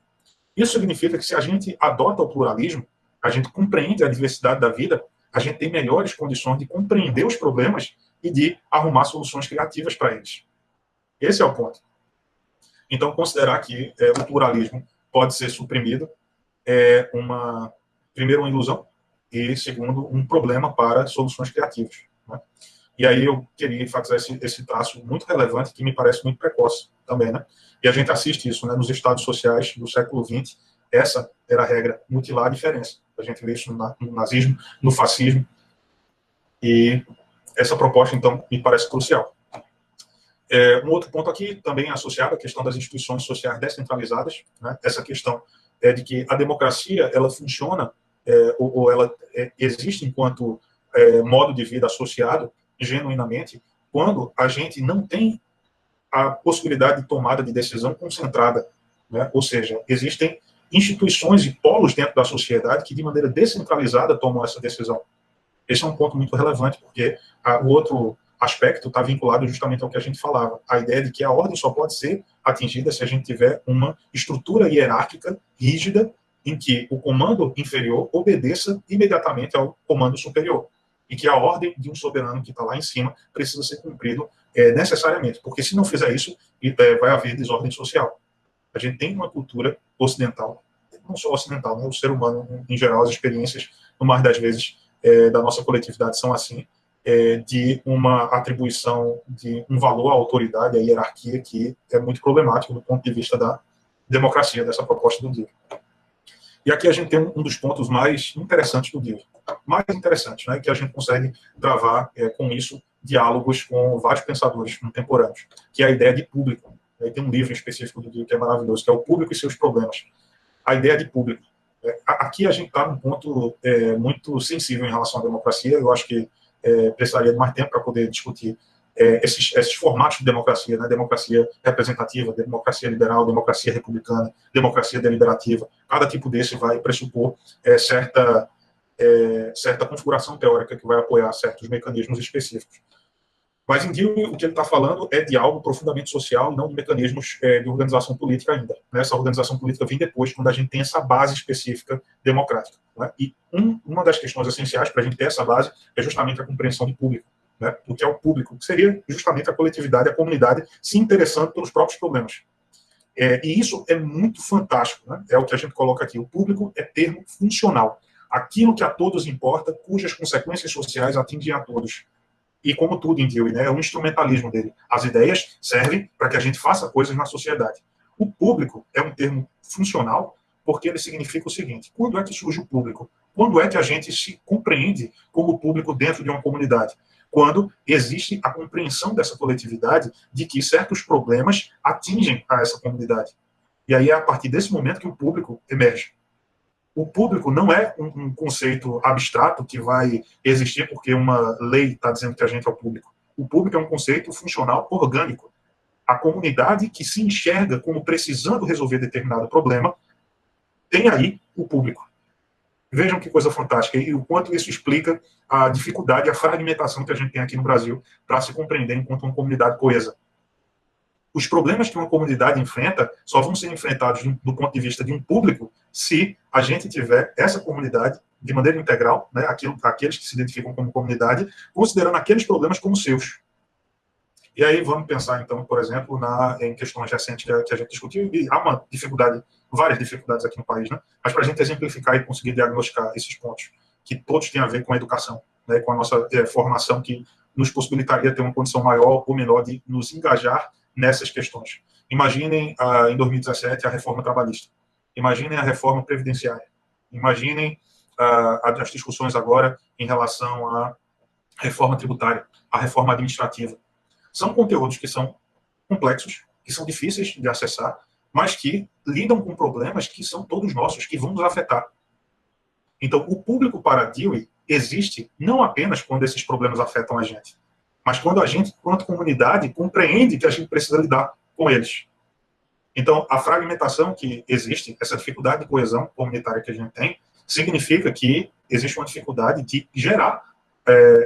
Isso significa que, se a gente adota o pluralismo, a gente compreende a diversidade da vida, a gente tem melhores condições de compreender os problemas e de arrumar soluções criativas para eles. Esse é o ponto. Então, considerar que o pluralismo pode ser suprimido é, primeiro, uma ilusão, e, segundo, um problema para soluções criativas, né? E aí eu queria enfatizar esse traço muito relevante, que me parece muito precoce também, né? E a gente assiste isso, né, nos estados sociais do século XX. Essa era a regra: mutilar a diferença. A gente vê isso no nazismo, no fascismo, e essa proposta, então, me parece crucial. Um outro ponto aqui, também associado à questão das instituições sociais descentralizadas, né? Essa questão de que a democracia, ela funciona, ou ela existe enquanto modo de vida associado, genuinamente, quando a gente não tem a possibilidade de tomada de decisão concentrada, né? Ou seja, existem instituições e polos dentro da sociedade que, de maneira descentralizada, tomam essa decisão. Esse é um ponto muito relevante, porque o outro aspecto está vinculado justamente ao que a gente falava, a ideia de que a ordem só pode ser atingida se a gente tiver uma estrutura hierárquica rígida, em que o comando inferior obedeça imediatamente ao comando superior, e que a ordem de um soberano que está lá em cima precisa ser cumprido necessariamente, porque, se não fizer isso, vai haver desordem social. A gente tem uma cultura ocidental, não só ocidental, né? O ser humano, em geral, as experiências, no mais das vezes, da nossa coletividade são assim, de uma atribuição de um valor à autoridade, à hierarquia, que é muito problemático do ponto de vista da democracia, dessa proposta do Dewey. E aqui a gente tem um dos pontos mais interessantes do Dewey, mais interessantes, né, que a gente consegue travar com isso diálogos com vários pensadores contemporâneos, que é a ideia de público. Aí tem um livro específico do Dewey que é maravilhoso, que é O Público e Seus Problemas. A ideia de público. Aqui a gente está num ponto muito sensível em relação à democracia. Eu acho que precisaria de mais tempo para poder discutir esses formatos de democracia, né? Democracia representativa, democracia liberal, democracia republicana, democracia deliberativa. Cada tipo desse vai pressupor certa configuração teórica que vai apoiar certos mecanismos específicos. Mas em Dewey, o que ele está falando é de algo profundamente social e não de mecanismos de organização política ainda. Essa organização política vem depois, quando a gente tem essa base específica democrática, né? E uma das questões essenciais para a gente ter essa base é justamente a compreensão de público, né? O que é o público, que seria justamente a coletividade, a comunidade se interessando pelos próprios problemas. E isso é muito fantástico, né? É o que a gente coloca aqui. O público é termo funcional. aquilo que a todos importa, cujas consequências sociais atingem a todos. E como tudo em Dewey, né, é um instrumentalismo dele. As ideias servem para que a gente faça coisas na sociedade. O público é um termo funcional porque ele significa o seguinte: quando é que surge o público? Quando é que a gente se compreende como público dentro de uma comunidade? Quando existe a compreensão dessa coletividade de que certos problemas atingem a essa comunidade. E aí é a partir desse momento que o público emerge. O público não é um conceito abstrato que vai existir porque uma lei está dizendo que a gente é o público. O público é um conceito funcional orgânico. A comunidade que se enxerga como precisando resolver determinado problema tem aí o público. Vejam que coisa fantástica e o quanto isso explica a dificuldade e a fragmentação que a gente tem aqui no Brasil para se compreender enquanto uma comunidade coesa. Os problemas que uma comunidade enfrenta só vão ser enfrentados do ponto de vista de um público se a gente tiver essa comunidade de maneira integral, né, aqueles que se identificam como comunidade, considerando aqueles problemas como seus. E aí vamos pensar, então, por exemplo, em questões recentes que a gente discutiu, e há uma dificuldade, várias dificuldades aqui no país, né? Mas para a gente exemplificar e conseguir diagnosticar esses pontos, que todos têm a ver com a educação, né, com a nossa formação, que nos possibilitaria ter uma condição maior ou menor de nos engajar nessas questões. Imaginem, em 2017, a reforma trabalhista. Imaginem a reforma previdenciária. Imaginem as discussões agora em relação à reforma tributária, à reforma administrativa. São conteúdos que são complexos, que são difíceis de acessar, mas que lidam com problemas que são todos nossos, que vão nos afetar. Então, o público para Dewey existe não apenas quando esses problemas afetam a gente, mas quando a gente, enquanto comunidade, compreende que a gente precisa lidar com eles. Então, a fragmentação que existe, essa dificuldade de coesão comunitária que a gente tem, significa que existe uma dificuldade de gerar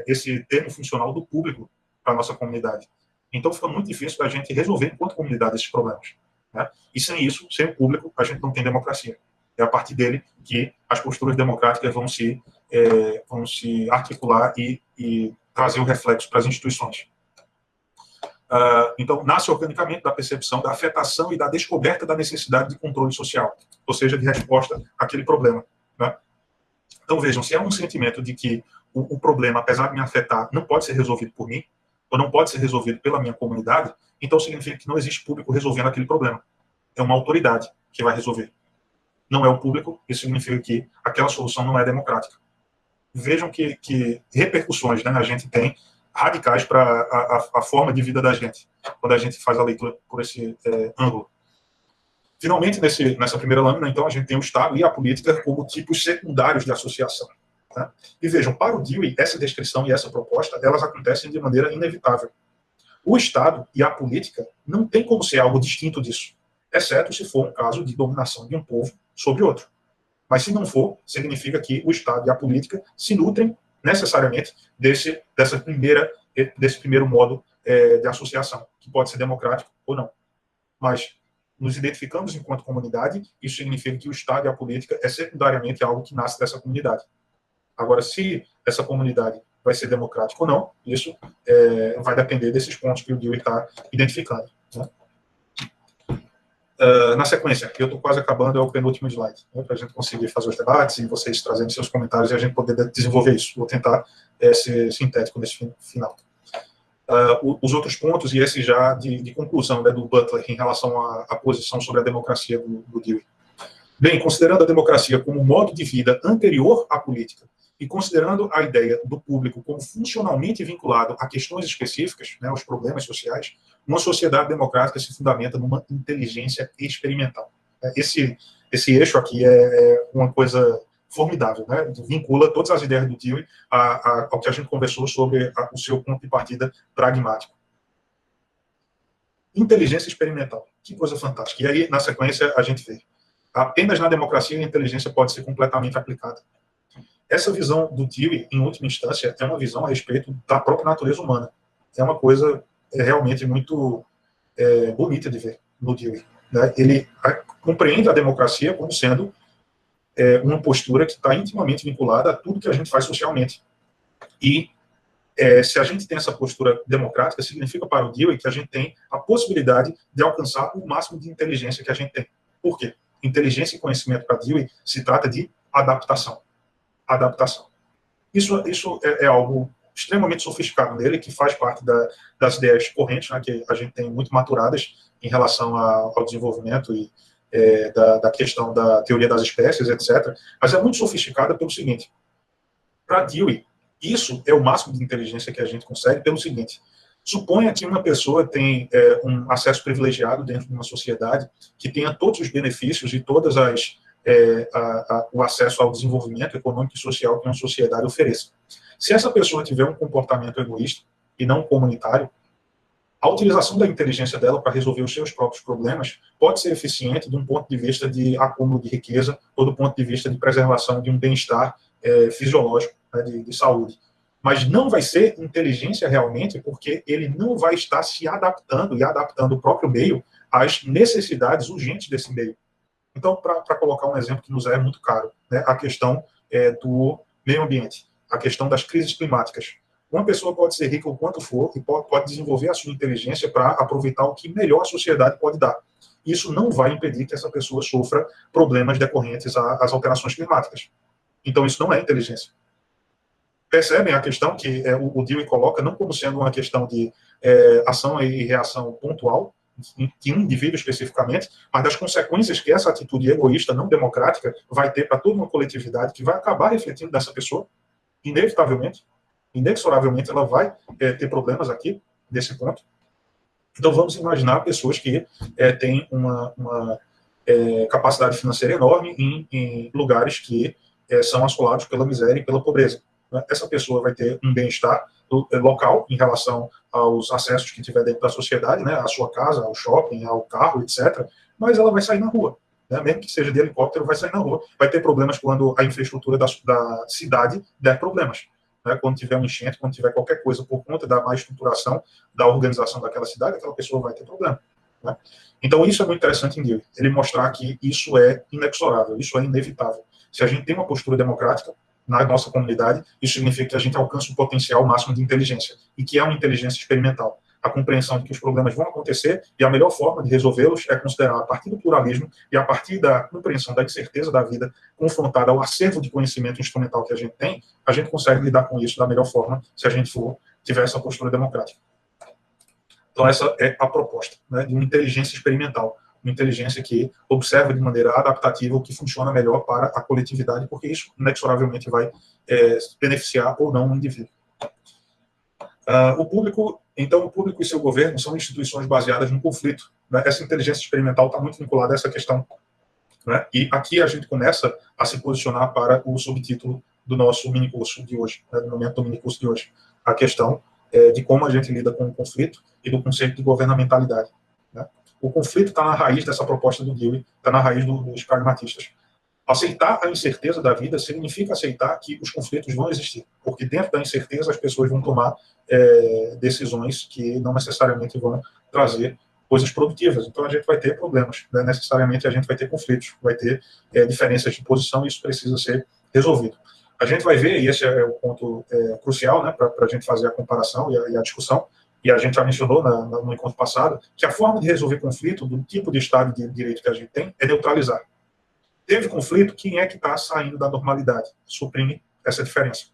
esse termo funcional do público para a nossa comunidade. Então, fica muito difícil da gente resolver, enquanto comunidade, esses problemas, né? E sem isso, sem o público, a gente não tem democracia. É a partir dele que as posturas democráticas vão se articular e trazer o reflexo para as instituições. Então, nasce organicamente da percepção da afetação e da descoberta da necessidade de controle social, ou seja, de resposta àquele problema, né? Então, vejam, se é um sentimento de que o problema, apesar de me afetar, não pode ser resolvido por mim, ou não pode ser resolvido pela minha comunidade, então significa que não existe público resolvendo aquele problema. É uma autoridade que vai resolver. Não é o público, isso significa que aquela solução não é democrática. Vejam que repercussões, né, a gente tem radicais para a forma de vida da gente, quando a gente faz a leitura por esse ângulo. Finalmente, nessa primeira lâmina, então, a gente tem o Estado e a política como tipos secundários de associação. Tá? E vejam, para o Dewey, essa descrição e essa proposta, elas acontecem de maneira inevitável. O Estado e a política não tem como ser algo distinto disso, exceto se for um caso de dominação de um povo sobre outro. Mas se não for, significa que o Estado e a política se nutrem necessariamente desse primeiro modo de associação, que pode ser democrático ou não. Mas nos identificamos enquanto comunidade, isso significa que o Estado e a política é secundariamente algo que nasce dessa comunidade. Agora, se essa comunidade vai ser democrática ou não, isso vai depender desses pontos que o Dewey está identificando, né? Na sequência, que eu estou quase acabando, é o penúltimo slide, né, para a gente conseguir fazer os debates e vocês trazendo seus comentários e a gente poder desenvolver isso. Vou tentar ser sintético nesse final. Os outros pontos, e esse já de conclusão, né, do Butler em relação à posição sobre a democracia do Dewey. Bem, considerando a democracia como modo de vida anterior à política e considerando a ideia do público como funcionalmente vinculado a questões específicas, né, os problemas sociais, uma sociedade democrática se fundamenta numa inteligência experimental. Esse eixo aqui é uma coisa formidável, né? Vincula todas as ideias do Dewey ao que a gente conversou sobre o seu ponto de partida pragmático. Inteligência experimental, que coisa fantástica. E aí, na sequência, a gente vê. Apenas na democracia a inteligência pode ser completamente aplicada. Essa visão do Dewey, em última instância, é uma visão a respeito da própria natureza humana. É uma coisa realmente muito bonita de ver no Dewey, né? Ele compreende a democracia como sendo uma postura que está intimamente vinculada a tudo que a gente faz socialmente. E se a gente tem essa postura democrática, significa para o Dewey que a gente tem a possibilidade de alcançar o máximo de inteligência que a gente tem. Por quê? Inteligência e conhecimento para Dewey se trata de adaptação. adaptação. Isso é algo extremamente sofisticado nele, que faz parte das ideias correntes, né, que a gente tem muito maturadas em relação ao desenvolvimento e da questão da teoria das espécies, etc. Mas é muito sofisticada pelo seguinte: para Dewey, isso é o máximo de inteligência que a gente consegue pelo seguinte: suponha que uma pessoa tem um acesso privilegiado dentro de uma sociedade que tenha todos os benefícios e todas o acesso ao desenvolvimento econômico e social que uma sociedade ofereça. Se essa pessoa tiver um comportamento egoísta e não comunitário, a utilização da inteligência dela para resolver os seus próprios problemas pode ser eficiente de um ponto de vista de acúmulo de riqueza ou do ponto de vista de preservação de um bem-estar fisiológico, né, de saúde. Mas não vai ser inteligência realmente, porque ele não vai estar se adaptando e adaptando o próprio meio às necessidades urgentes desse meio. Então, para colocar um exemplo que nos é muito caro, né, a questão do meio ambiente, a questão das crises climáticas. Uma pessoa pode ser rica o quanto for e pode desenvolver a sua inteligência para aproveitar o que melhor a sociedade pode dar. Isso não vai impedir que essa pessoa sofra problemas decorrentes às alterações climáticas. Então, isso não é inteligência. Percebem a questão que o Dewey coloca não como sendo uma questão de ação e reação pontual, de um indivíduo especificamente, mas das consequências que essa atitude egoísta, não democrática, vai ter para toda uma coletividade, que vai acabar refletindo dessa pessoa, inevitavelmente, inexoravelmente, ela vai ter problemas aqui, nesse ponto. Então, vamos imaginar pessoas que têm uma capacidade financeira enorme em lugares que são assolados pela miséria e pela pobreza. Essa pessoa vai ter um bem-estar local em relação aos acessos que tiver dentro da sociedade, né, à sua casa, ao shopping, ao carro, etc. Mas ela vai sair na rua, né, mesmo que seja de helicóptero, vai sair na rua. Vai ter problemas quando a infraestrutura da cidade der problemas. Né, quando tiver um enchente, quando tiver qualquer coisa por conta da má estruturação da organização daquela cidade, aquela pessoa vai ter problema. Né? Então, isso é muito interessante em Dewey, ele mostrar que isso é inexorável, isso é inevitável. Se a gente tem uma postura democrática na nossa comunidade, isso significa que a gente alcança o potencial máximo de inteligência, e que é uma inteligência experimental. A compreensão de que os problemas vão acontecer e a melhor forma de resolvê-los é considerar, a partir do pluralismo e a partir da compreensão da incerteza da vida, confrontada ao acervo de conhecimento instrumental que a gente tem, a gente consegue lidar com isso da melhor forma se a gente tiver essa postura democrática. Então, essa é a proposta, né, de uma inteligência experimental. Uma inteligência que observa de maneira adaptativa o que funciona melhor para a coletividade, porque isso inexoravelmente vai beneficiar ou não o indivíduo. O público e seu governo são instituições baseadas no conflito. Né? Essa inteligência experimental está muito vinculada a essa questão. Né? E aqui a gente começa a se posicionar para o subtítulo do nosso minicurso de hoje, né, do momento do minicurso de hoje. A questão de como a gente lida com o conflito e do conceito de governamentalidade. Né? O conflito está na raiz dessa proposta do Dewey, está na raiz dos pragmatistas. Aceitar a incerteza da vida significa aceitar que os conflitos vão existir, porque dentro da incerteza as pessoas vão tomar decisões que não necessariamente vão trazer coisas produtivas. Então a gente vai ter problemas, né? Necessariamente a gente vai ter conflitos, vai ter diferenças de posição, e isso precisa ser resolvido. A gente vai ver, e esse é o ponto crucial, né, para a gente fazer a comparação e a discussão, e a gente já mencionou no encontro passado, que a forma de resolver conflito do tipo de Estado de Direito que a gente tem é neutralizar. Teve conflito, quem é que está saindo da normalidade? Suprime essa diferença.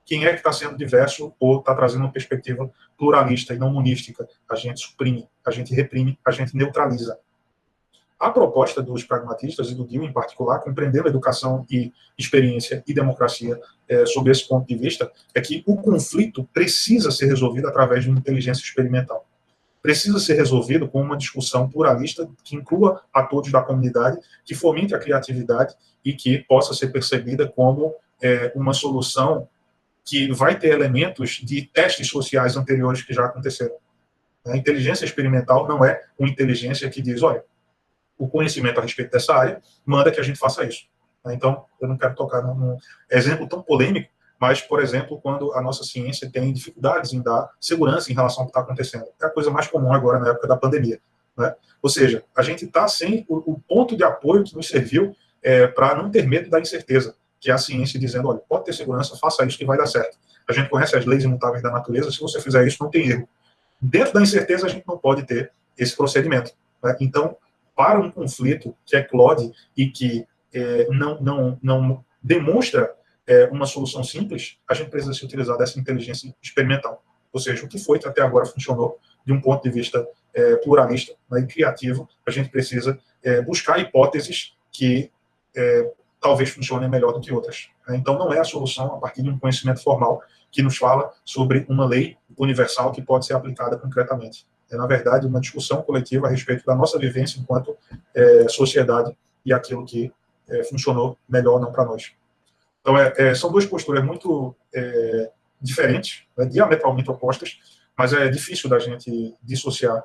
Quem é que está sendo diverso ou está trazendo uma perspectiva pluralista e não monística? A gente suprime, a gente reprime, a gente neutraliza. A proposta dos pragmatistas, e do Dewey em particular, compreendendo educação e experiência e democracia sob esse ponto de vista, é que o conflito precisa ser resolvido através de uma inteligência experimental. Precisa ser resolvido com uma discussão pluralista que inclua a todos da comunidade, que fomente a criatividade e que possa ser percebida como uma solução que vai ter elementos de testes sociais anteriores que já aconteceram. A inteligência experimental não é uma inteligência que diz, olha, o conhecimento a respeito dessa área manda que a gente faça isso. Então, eu não quero tocar num exemplo tão polêmico, mas, por exemplo, quando a nossa ciência tem dificuldades em dar segurança em relação ao que está acontecendo. É a coisa mais comum agora na época da pandemia. Né? Ou seja, a gente está sem o ponto de apoio que nos serviu para não ter medo da incerteza, que é a ciência dizendo, olha, pode ter segurança, faça isso que vai dar certo. A gente conhece as leis imutáveis da natureza, se você fizer isso, não tem erro. Dentro da incerteza, a gente não pode ter esse procedimento. Né? Então, para um conflito que eclode e que não demonstra uma solução simples, a gente precisa se utilizar dessa inteligência experimental. Ou seja, o que foi que até agora funcionou de um ponto de vista pluralista, né, e criativo, a gente precisa buscar hipóteses que talvez funcionem melhor do que outras. Então, não é a solução a partir de um conhecimento formal que nos fala sobre uma lei universal que pode ser aplicada concretamente. É, na verdade, uma discussão coletiva a respeito da nossa vivência enquanto sociedade e aquilo que funcionou melhor ou não para nós. Então, são duas posturas muito diferentes, né, diametralmente opostas, mas é difícil da gente dissociar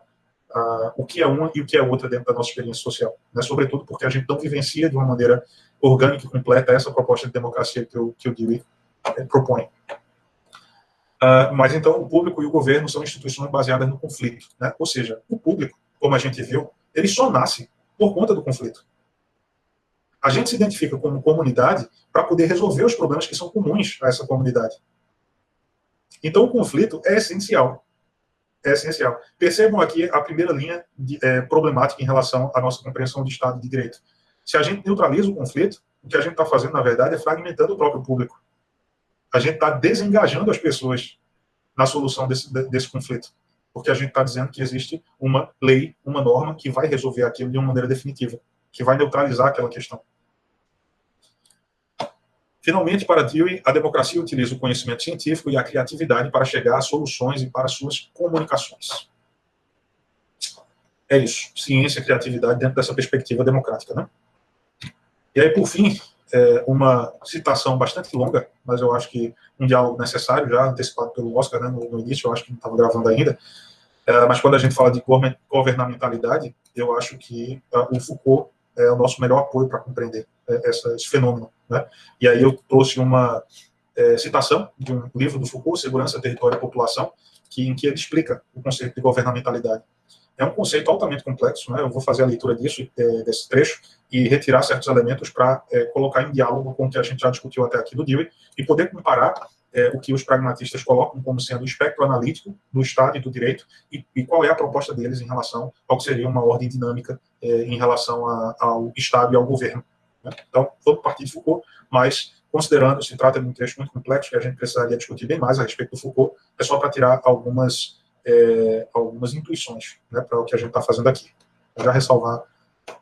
o que é uma e o que é outra dentro da nossa experiência social, né? Sobretudo porque a gente não vivencia de uma maneira orgânica e completa essa proposta de democracia que o Dewey propõe. Mas então o público e o governo são instituições baseadas no conflito, né? Ou seja, o público, como a gente viu, ele só nasce por conta do conflito. A gente se identifica como comunidade para poder resolver os problemas que são comuns a essa comunidade. Então o conflito é essencial. É essencial. Percebam aqui a primeira linha problemática em relação à nossa compreensão de Estado de Direito. Se a gente neutraliza o conflito, o que a gente está fazendo, na verdade, é fragmentando o próprio público. A gente está desengajando as pessoas na solução desse conflito. Porque a gente está dizendo que existe uma lei, uma norma que vai resolver aquilo de uma maneira definitiva, que vai neutralizar aquela questão. Finalmente, para Dewey, a democracia utiliza o conhecimento científico e a criatividade para chegar a soluções e para suas comunicações. É isso, ciência e criatividade dentro dessa perspectiva democrática, né? E aí, por fim, uma citação bastante longa, mas eu acho que um diálogo necessário, já antecipado pelo Oscar, né, no início, eu acho que não estava gravando ainda, mas quando a gente fala de governamentalidade, eu acho que o Foucault é o nosso melhor apoio para compreender esse fenômeno, né? E aí eu trouxe uma citação de um livro do Foucault, Segurança, Território e População, em que ele explica o conceito de governamentalidade. É um conceito altamente complexo, né? Eu vou fazer a leitura desse trecho e retirar certos elementos para colocar em diálogo com o que a gente já discutiu até aqui do Dewey e poder comparar o que os pragmatistas colocam como sendo o espectro analítico do Estado e do direito e qual é a proposta deles em relação ao que seria uma ordem dinâmica em relação ao Estado e ao governo, né? Então, vamos partir de Foucault, mas considerando se trata de um trecho muito complexo que a gente precisaria discutir bem mais a respeito do Foucault, é só para tirar algumas intuições, né, para o que a gente está fazendo aqui. Vou já ressalvar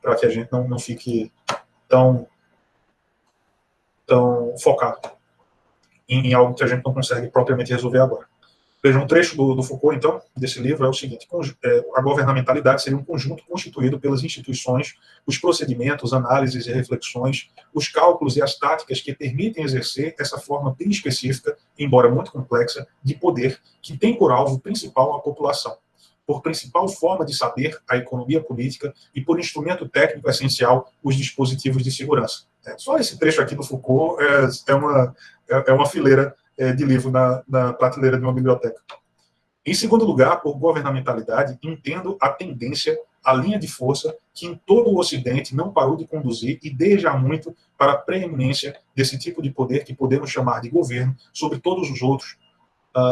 para que a gente não fique tão focado em algo que a gente não consegue propriamente resolver agora. Veja, um trecho do Foucault, então, desse livro é o seguinte: a governamentalidade seria um conjunto constituído pelas instituições, os procedimentos, análises e reflexões, os cálculos e as táticas que permitem exercer essa forma bem específica, embora muito complexa, de poder, que tem por alvo principal a população, por principal forma de saber a economia política e por instrumento técnico essencial os dispositivos de segurança. Só esse trecho aqui do Foucault é uma fileira de livro na prateleira de uma biblioteca. Em segundo lugar, por governamentalidade, entendo a tendência, a linha de força que em todo o Ocidente não parou de conduzir e desde há muito para a preeminência desse tipo de poder que podemos chamar de governo sobre todos os outros,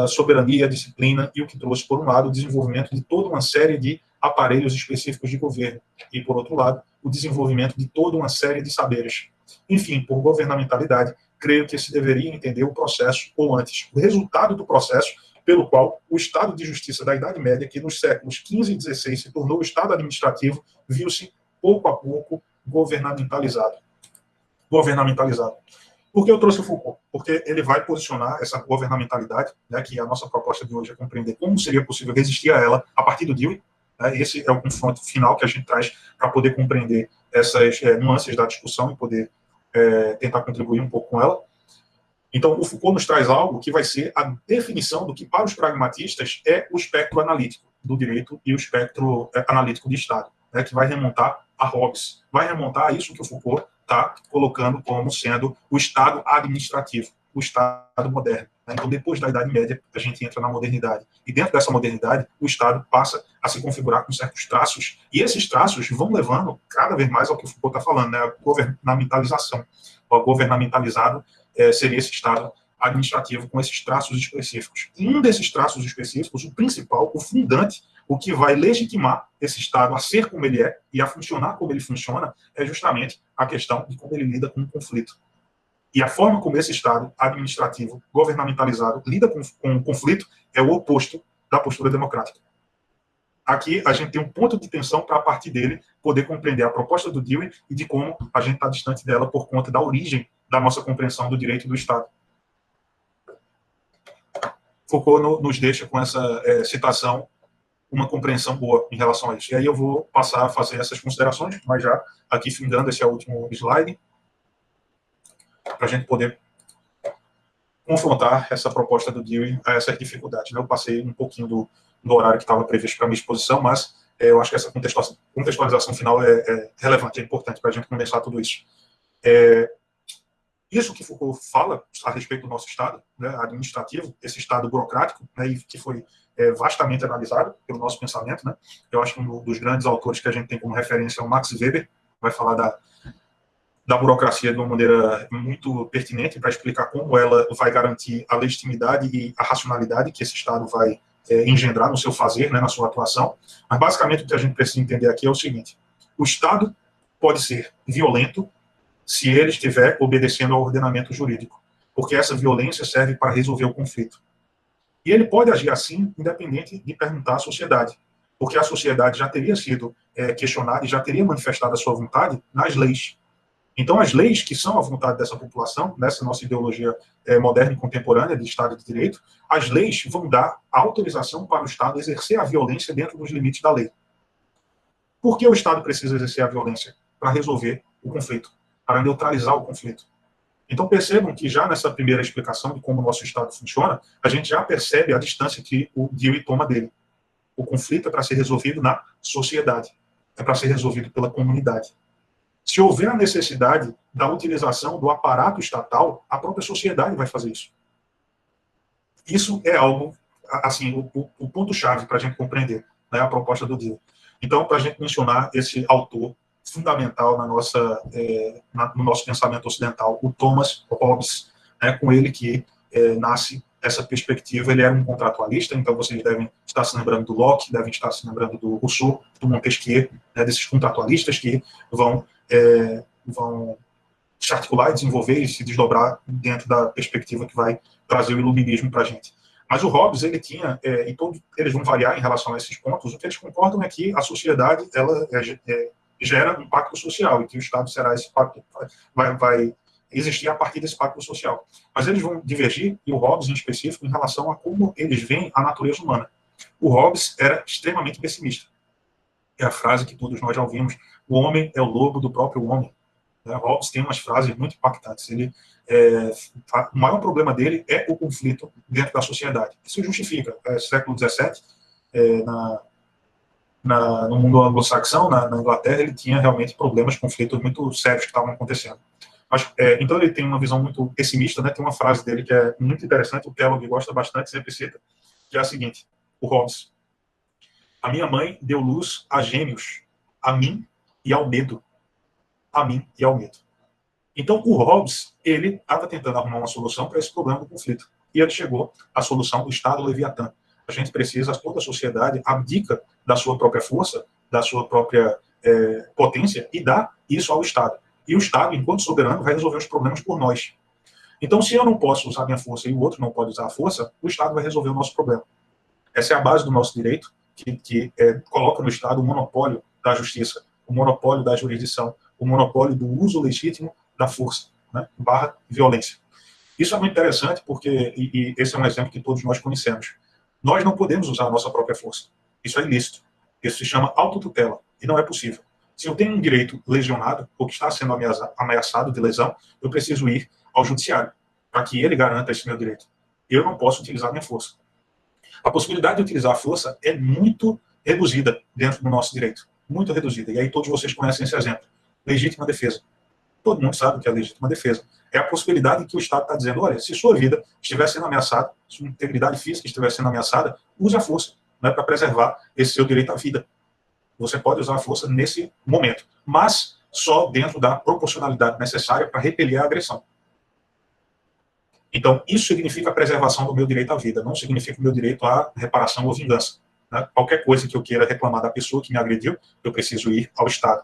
soberania, disciplina e o que trouxe, por um lado, o desenvolvimento de toda uma série de aparelhos específicos de governo e, por outro lado, o desenvolvimento de toda uma série de saberes. Enfim, por governamentalidade, creio que se deveria entender o processo, ou antes, o resultado do processo pelo qual o Estado de Justiça da Idade Média, que nos séculos XV e XVI se tornou o Estado administrativo, viu-se, pouco a pouco, governamentalizado. Por que eu trouxe o Foucault? Porque ele vai posicionar essa governamentalidade, né, que a nossa proposta de hoje é compreender como seria possível resistir a ela a partir do Dewey. Né, esse é o confronto final que a gente traz para poder compreender essas nuances da discussão e poder tentar contribuir um pouco com ela. Então, o Foucault nos traz algo que vai ser a definição do que, para os pragmatistas, é o espectro analítico do direito e o espectro analítico de Estado, né, que vai remontar a Hobbes, vai remontar a isso que o Foucault está colocando como sendo o Estado administrativo, o Estado moderno. Né? Então, depois da Idade Média, a gente entra na modernidade. E dentro dessa modernidade, o Estado passa a se configurar com certos traços, e esses traços vão levando cada vez mais ao que o Foucault está falando, né? A governamentalização. O governamentalizado seria esse Estado administrativo com esses traços específicos. E um desses traços específicos, o principal, o fundante, o que vai legitimar esse Estado a ser como ele é e a funcionar como ele funciona, é justamente a questão de como ele lida com o conflito. E a forma como esse Estado administrativo, governamentalizado, lida com o conflito é o oposto da postura democrática. Aqui a gente tem um ponto de tensão para, a partir dele, poder compreender a proposta do Dewey e de como a gente está distante dela por conta da origem da nossa compreensão do direito do Estado. Foucault nos deixa com essa citação uma compreensão boa em relação a isso. E aí eu vou passar a fazer essas considerações, mas já aqui findando esse último slide, para a gente poder confrontar essa proposta do Dewey a essas dificuldades. Eu passei um pouquinho do horário que estava previsto para a minha exposição, mas eu acho que essa contextualização final é relevante, é importante para a gente começar tudo isso. Isso que Foucault fala a respeito do nosso Estado, né, administrativo, esse Estado burocrático, né, e que foi vastamente analisado pelo nosso pensamento, né. Eu acho que um dos grandes autores que a gente tem como referência é o Max Weber, vai falar da burocracia de uma maneira muito pertinente para explicar como ela vai garantir a legitimidade e a racionalidade que esse Estado vai engendrar no seu fazer, né, na sua atuação. Mas, basicamente, o que a gente precisa entender aqui é o seguinte: o Estado pode ser violento se ele estiver obedecendo ao ordenamento jurídico, porque essa violência serve para resolver o conflito. E ele pode agir assim, independente de perguntar à sociedade, porque a sociedade já teria sido questionada e já teria manifestado a sua vontade nas leis. Então, as leis que são a vontade dessa população, nessa nossa ideologia moderna e contemporânea de Estado de Direito, as leis vão dar autorização para o Estado exercer a violência dentro dos limites da lei. Por que o Estado precisa exercer a violência? Para resolver o conflito, para neutralizar o conflito. Então, percebam que já nessa primeira explicação de como o nosso Estado funciona, a gente já percebe a distância que o Dewey toma dele. O conflito é para ser resolvido na sociedade, é para ser resolvido pela comunidade. Se houver a necessidade da utilização do aparato estatal, a própria sociedade vai fazer isso. Isso é algo, assim, o ponto-chave para a gente compreender, né, a proposta do Dewey. Então, para a gente mencionar esse autor fundamental no nosso pensamento ocidental, o Thomas Hobbes, né, com ele que nasce essa perspectiva. Ele era um contratualista, então vocês devem estar se lembrando do Locke, devem estar se lembrando do Rousseau, do Montesquieu, né, desses contratualistas que vão se articular e desenvolver e se desdobrar dentro da perspectiva que vai trazer o iluminismo para a gente. Mas o Hobbes, ele tinha, e todos eles vão variar em relação a esses pontos, o que eles concordam é que a sociedade ela gera um pacto social, e que o Estado será esse pacto, vai existir a partir desse pacto social. Mas eles vão divergir, e o Hobbes em específico, em relação a como eles veem a natureza humana. O Hobbes era extremamente pessimista. É a frase que todos nós já ouvimos: o homem é o lobo do próprio homem. Hobbes tem umas frases muito impactantes. O maior problema dele é o conflito dentro da sociedade. Isso justifica. Século XVII, no mundo anglo-saxão, na Inglaterra, ele tinha realmente problemas, conflitos muito sérios que estavam acontecendo. Mas, então ele tem uma visão muito pessimista, né? Tem uma frase dele que é muito interessante, o Kellogg gosta bastante, sempre cita, que é a seguinte: o Hobbes: a minha mãe deu luz a gêmeos, a mim e ao medo. A mim e ao medo. Então, o Hobbes, ele estava tentando arrumar uma solução para esse problema do conflito. E ele chegou à solução do Estado Leviatã. A gente precisa, toda a sociedade abdica da sua própria força, da sua própria potência, e dá isso ao Estado. E o Estado, enquanto soberano, vai resolver os problemas por nós. Então, se eu não posso usar minha força e o outro não pode usar a força, o Estado vai resolver o nosso problema. Essa é a base do nosso direito, que coloca no Estado o monopólio da justiça, o monopólio da jurisdição, o monopólio do uso legítimo da força, né, barra violência. Isso é muito interessante porque, e esse é um exemplo que todos nós conhecemos, nós não podemos usar a nossa própria força. Isso é ilícito. Isso se chama autotutela, e não é possível. Se eu tenho um direito lesionado, ou que está sendo ameaçado de lesão, eu preciso ir ao judiciário, para que ele garanta esse meu direito. Eu não posso utilizar minha força. A possibilidade de utilizar a força é muito reduzida dentro do nosso direito. Muito reduzida. E aí todos vocês conhecem esse exemplo. Legítima defesa. Todo mundo sabe o que é legítima defesa. É a possibilidade que o Estado está dizendo: olha, se sua vida estiver sendo ameaçada, sua integridade física estiver sendo ameaçada, use a força, né, para preservar esse seu direito à vida. Você pode usar a força nesse momento, mas só dentro da proporcionalidade necessária para repelir a agressão. Então, isso significa a preservação do meu direito à vida, não significa o meu direito à reparação ou vingança. Né? Qualquer coisa que eu queira reclamar da pessoa que me agrediu, eu preciso ir ao Estado.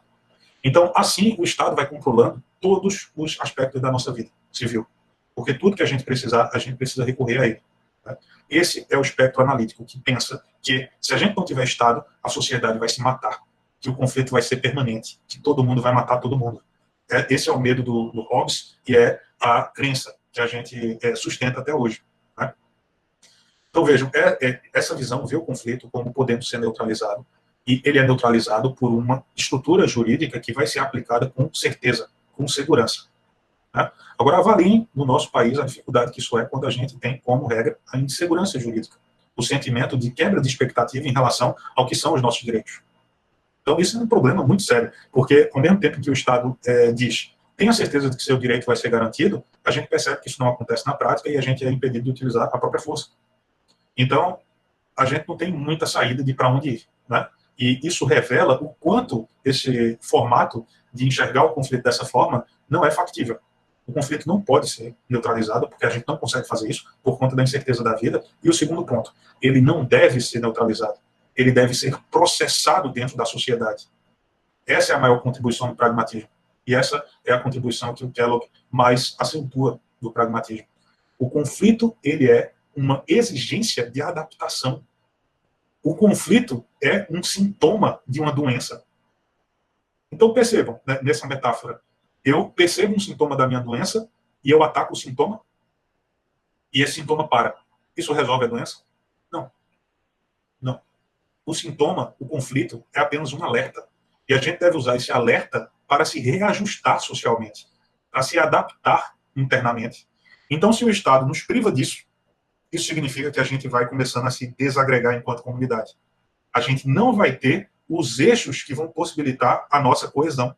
Então, assim, o Estado vai controlando todos os aspectos da nossa vida civil. Porque tudo que a gente precisar, a gente precisa recorrer a ele. Né? Esse é o espectro analítico que pensa que, se a gente não tiver Estado, a sociedade vai se matar, que o conflito vai ser permanente, que todo mundo vai matar todo mundo. Esse é o medo do Hobbes e é a crença que a gente sustenta até hoje. Né? Então, vejam, essa visão vê o conflito como podendo ser neutralizado, e ele é neutralizado por uma estrutura jurídica que vai ser aplicada com certeza, com segurança. Né? Agora, avaliem no nosso país a dificuldade que isso é quando a gente tem como regra a insegurança jurídica, o sentimento de quebra de expectativa em relação ao que são os nossos direitos. Então, isso é um problema muito sério, porque ao mesmo tempo que o Estado diz tenha certeza de que seu direito vai ser garantido, a gente percebe que isso não acontece na prática e a gente é impedido de utilizar a própria força. Então, a gente não tem muita saída de para onde ir, né? E isso revela o quanto esse formato de enxergar o conflito dessa forma não é factível. O conflito não pode ser neutralizado, porque a gente não consegue fazer isso por conta da incerteza da vida. E o segundo ponto, ele não deve ser neutralizado. Ele deve ser processado dentro da sociedade. Essa é a maior contribuição do pragmatismo. E essa é a contribuição que o Kellogg mais acentua do pragmatismo. O conflito, ele é uma exigência de adaptação. O conflito é um sintoma de uma doença. Então, percebam, né, nessa metáfora, eu percebo um sintoma da minha doença e eu ataco o sintoma e esse sintoma para. Isso resolve a doença? Não. Não. O sintoma, o conflito, é apenas um alerta. E a gente deve usar esse alerta para se reajustar socialmente, para se adaptar internamente. Então, se o Estado nos priva disso, isso significa que a gente vai começando a se desagregar enquanto comunidade. A gente não vai ter os eixos que vão possibilitar a nossa coesão.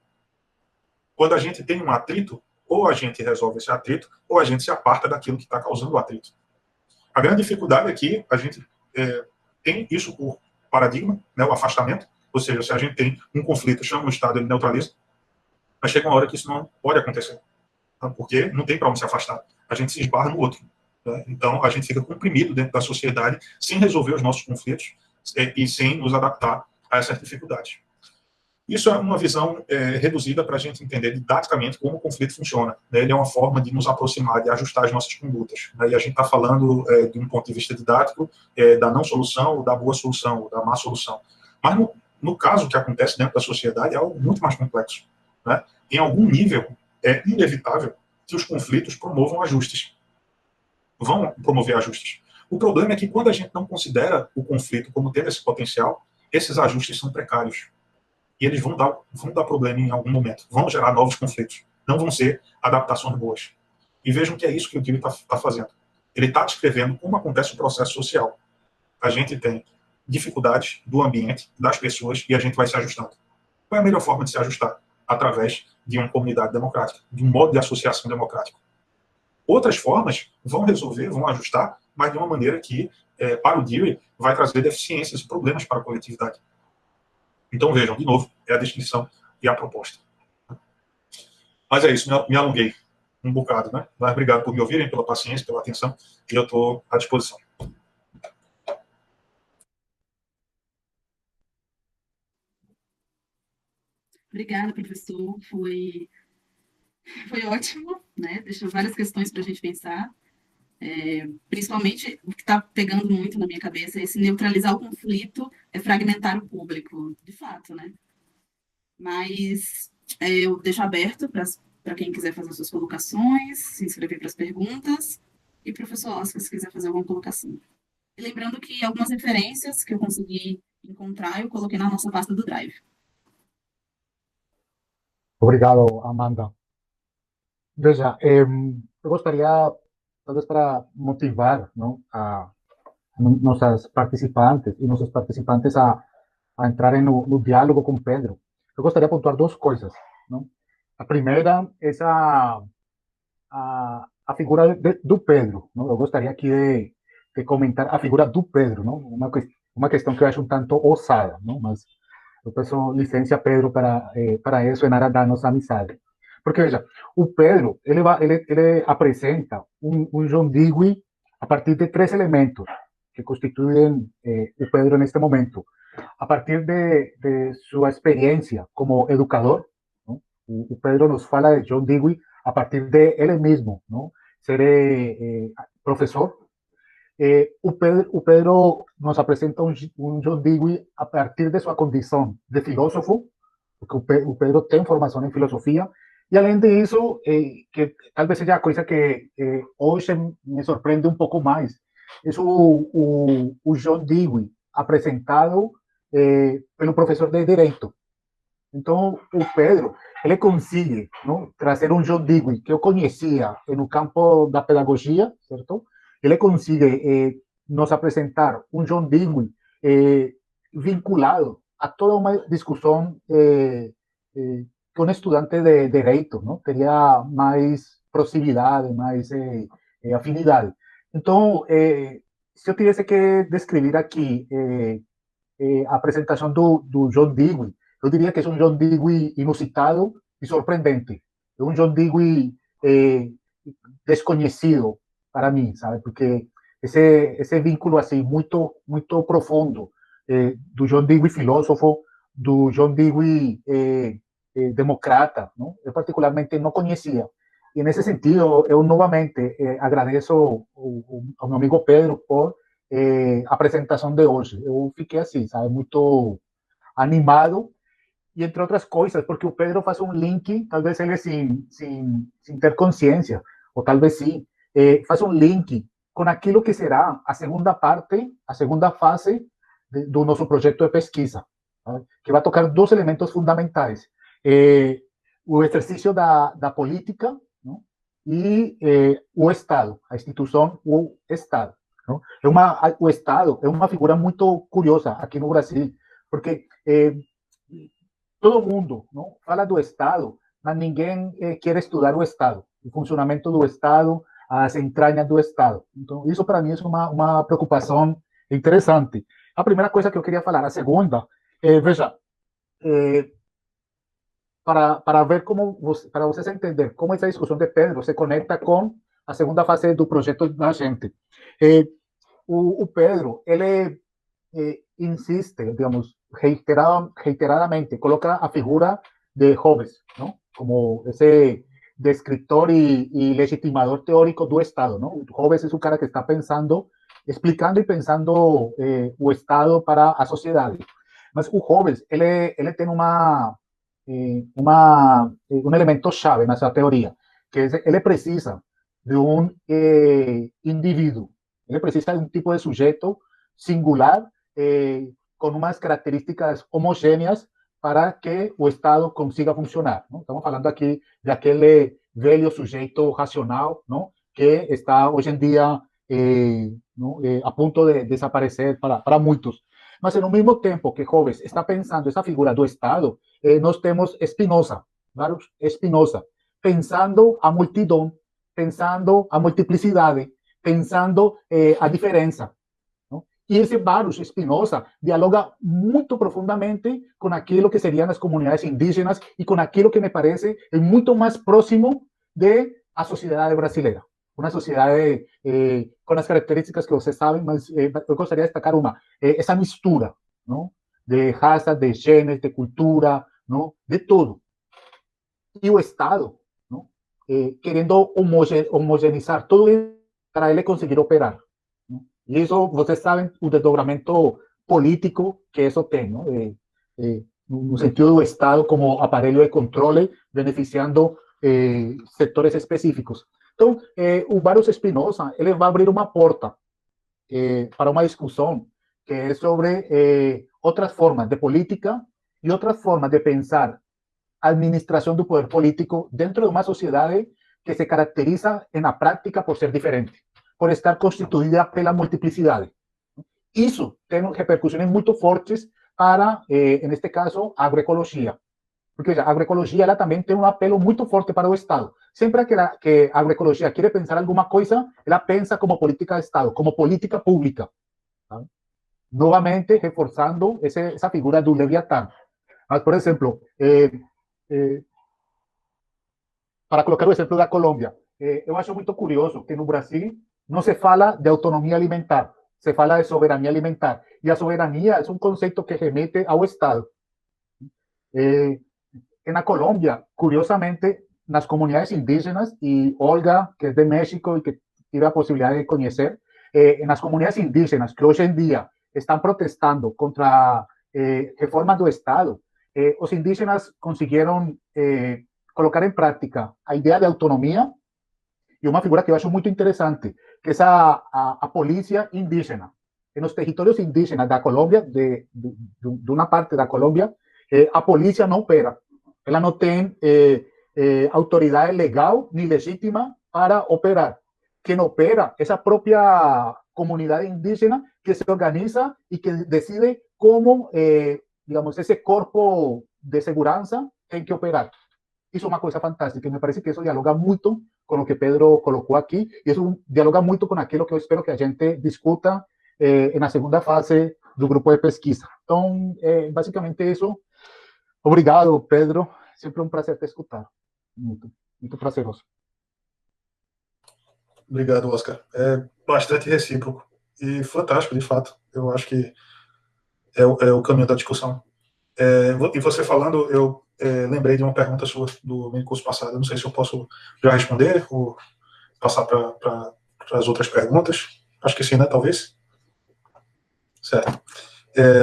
Quando a gente tem um atrito, ou a gente resolve esse atrito, ou a gente se aparta daquilo que está causando o atrito. A grande dificuldade é que a gente tem isso por paradigma, né, o afastamento, ou seja, se a gente tem um conflito, chama o Estado, ele neutraliza, mas chega uma hora que isso não pode acontecer, tá? Porque não tem para onde se afastar. A gente se esbarra no outro. Né? Então, a gente fica comprimido dentro da sociedade, sem resolver os nossos conflitos e sem nos adaptar a essas dificuldades. Isso é uma visão reduzida para a gente entender didaticamente como o conflito funciona. Né? Ele é uma forma de nos aproximar, de ajustar as nossas condutas. Né? E a gente está falando de um ponto de vista didático da não solução, da boa solução, da má solução. Mas no caso que acontece dentro da sociedade é algo muito mais complexo. Né? Em algum nível, é inevitável que os conflitos promovam ajustes. Vão promover ajustes. O problema é que quando a gente não considera o conflito como tendo esse potencial, esses ajustes são precários. E eles vão dar problema em algum momento. Vão gerar novos conflitos. Não vão ser adaptações boas. E vejam que é isso que o Dewey está fazendo. Ele está descrevendo como acontece o processo social. A gente tem dificuldades do ambiente, das pessoas, e a gente vai se ajustando. Qual é a melhor forma de se ajustar? Através de uma comunidade democrática, de um modo de associação democrático. Outras formas vão resolver, vão ajustar, mas de uma maneira que, para o Dewey, vai trazer deficiências e problemas para a coletividade. Então, vejam, de novo, é a descrição e a proposta. Mas é isso, me alonguei um bocado, né? Mas obrigado por me ouvirem, pela paciência, pela atenção, e eu estou à disposição. Obrigada, professor. Foi ótimo, né? Deixou várias questões para a gente pensar. Principalmente, o que está pegando muito na minha cabeça é esse neutralizar o conflito, é fragmentar o público, de fato, né? Mas eu deixo aberto para quem quiser fazer suas colocações, se inscrever para as perguntas, e professor Oscar, se quiser fazer alguma colocação. E lembrando que algumas referências que eu consegui encontrar, eu coloquei na nossa pasta do Drive. Obrigado, Amanda. Veja, eu gostaria, talvez para motivar, ¿no?, a nossas participantes e nossos participantes a entrarem no diálogo com Pedro, eu gostaria de pontuar duas coisas, não? A primeira é a figura do Pedro, não? Eu gostaria aqui de comentar a figura do Pedro, não? Uma questão que eu acho um tanto ousada, não? Mas eu peço licença, Pedro, para isso em área da nossa amizade. Porque, veja, o Pedro, ele apresenta um John Dewey a partir de três elementos que constituem o Pedro neste momento. A partir de sua experiência como educador, O Pedro nos fala de John Dewey a partir de ele mesmo, não? Ser professor. O Pedro nos apresenta um John Dewey a partir de sua condição de filósofo, porque o Pedro tem formação em filosofia, e além disso, que talvez seja a coisa que hoje me surpreende um pouco mais, é o John Dewey apresentado pelo professor de Direito. Então, o Pedro, ele consegue, não, trazer um John Dewey que eu conhecia no campo da pedagogia, certo? Ele consegue nos apresentar um John Dewey vinculado a toda uma discussão que um estudante de direito, não, teria mais proximidade, mais afinidade. Então, se eu tivesse que descrever aqui a apresentação do John Dewey, eu diria que é um John Dewey inusitado e surpreendente. É um John Dewey desconhecido para mim, sabe? Porque esse vínculo assim muito profundo do John Dewey filósofo, do John Dewey democrata, não? Eu particularmente não conhecia. E nesse sentido, eu novamente agradeço ao meu amigo Pedro por a apresentação de hoje. Eu fiquei assim, sabe, muito animado, e entre outras coisas, porque o Pedro faz um link, talvez ele sem ter consciência, ou talvez sim, faz um link com aquilo que será a segunda parte, a segunda fase do nosso projeto de pesquisa, tá? Que vai tocar dois elementos fundamentais. O exercício da política, não? E o Estado, a instituição, o Estado. Não? O Estado é uma figura muito curiosa aqui no Brasil, porque todo mundo não fala do Estado, mas ninguém quer estudar o Estado, o funcionamento do Estado, as entranhas do Estado. Então, isso para mim é uma preocupação interessante. A primeira coisa que eu queria falar. A segunda, veja, para ver para vocês entender como essa discussão de Pedro se conecta com a segunda fase do projeto da gente. O Pedro, ele insiste, digamos, reiteradamente, coloca a figura de Hobbes, ¿no? Como ese descriptor y legitimador teórico do Estado, ¿no? Hobbes es un cara que está pensando, explicando y pensando o Estado para a sociedade. Mas o Hobbes, ele tem um elemento chave nessa teoria, que ele precisa de um indivíduo, ele precisa de um tipo de sujeito singular, con unas características homogéneas para que o Estado consiga funcionar, ¿no? Estamos hablando aquí de aquel velho sujeito racional, ¿no? Que está hoy en día ¿no? A punto de desaparecer para muchos. Mas, en el mismo tiempo que Hobbes está pensando esa figura do Estado, nós temos Spinoza, Baruch Spinoza, pensando a multidão, pensando a multiplicidade, pensando a diferença. E esse Baruch Spinoza dialoga muito profundamente com aquilo que seriam as comunidades indígenas e com aquilo que me parece muito mais próximo da sociedade brasileira. Uma sociedade com as características que vocês sabem, mas eu gostaria de destacar essa mistura, não? De raça, de genes, de cultura, não? De tudo. E o Estado, não? Querendo homogeneizar tudo isso para ele conseguir operar. E isso, vocês sabem, o desdobramento político que isso tem, não? No sentido do Estado como aparelho de controle, beneficiando setores específicos. Então, o Baruch Spinoza, ele vai abrir uma porta para uma discussão que é sobre outras formas de política e outras formas de pensar a administração do poder político dentro de uma sociedade que se caracteriza, na prática, por ser diferente, por estar constituída pela multiplicidade. Isso tem repercussões muito fortes para, neste caso, a agroecologia. Porque a agroecologia ela também tem um apelo muito forte para o Estado. Sempre que a agroecologia quer pensar alguma coisa, ela pensa como política de Estado, como política pública. Tá? Novamente, reforçando essa figura do Leviatã. Mas, por exemplo, para colocar o exemplo da Colômbia, eu acho muito curioso que no Brasil não se fala de autonomia alimentar, se fala de soberania alimentar. E a soberania é um conceito que remete ao Estado. na Colômbia, curiosamente, nas comunidades indígenas, e Olga, que é de México e que tive a possibilidade de conhecer, nas comunidades indígenas que hoje em dia estão protestando contra reformas do Estado, os indígenas conseguiram colocar em prática a ideia de autonomia e uma figura que eu acho muito interessante, que é a polícia indígena. Nos territórios indígenas da Colômbia, de uma parte da Colômbia, a polícia não opera. Ela não tem autoridade legal nem legítima para operar. Quem opera é a própria comunidade indígena que se organiza e que decide como, digamos, esse corpo de segurança tem que operar. Isso é uma coisa fantástica. Me parece que isso dialoga muito com o que Pedro colocou aqui, e isso dialoga muito com aquilo que eu espero que a gente discuta na segunda fase do grupo de pesquisa. Então, basicamente isso. Obrigado, Pedro. Sempre um prazer te escutar. Muito, muito prazeroso. Obrigado, Oscar. É bastante recíproco e fantástico, de fato. Eu acho que é o caminho da discussão. E você falando, eu lembrei de uma pergunta sua do mini curso passado. Eu não sei se eu posso já responder ou passar para as outras perguntas. Acho que sim, né? Talvez. Certo.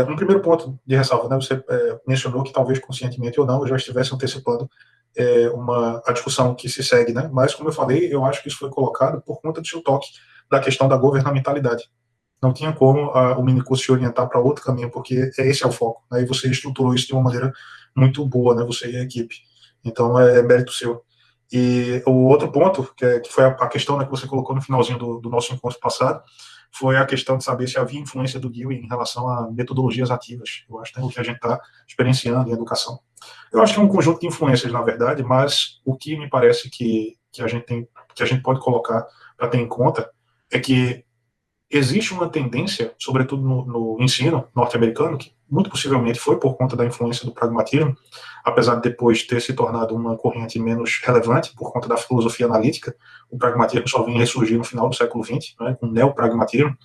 Um primeiro ponto de ressalva, né? Você mencionou que talvez conscientemente ou não eu já estivesse antecipando a discussão que se segue, né? Mas, como eu falei, eu acho que isso foi colocado por conta do seu toque da questão da governamentalidade. Não tinha como o minicurso se orientar para outro caminho, porque esse é o foco, né? E você estruturou isso de uma maneira muito boa, né? Você e a equipe. Então, é mérito seu. E o outro ponto, que foi a questão, né, que você colocou no finalzinho do nosso encontro passado, foi a questão de saber se havia influência do Dewey em relação a metodologias ativas. Eu acho que é o que a gente está experienciando em educação. Eu acho que é um conjunto de influências, na verdade, mas o que me parece que a gente pode colocar para ter em conta é que existe uma tendência, sobretudo no ensino norte-americano, que muito possivelmente foi por conta da influência do pragmatismo, apesar de depois ter se tornado uma corrente menos relevante por conta da filosofia analítica. O pragmatismo só vem ressurgir no final do século XX, né, com o neopragmatismo,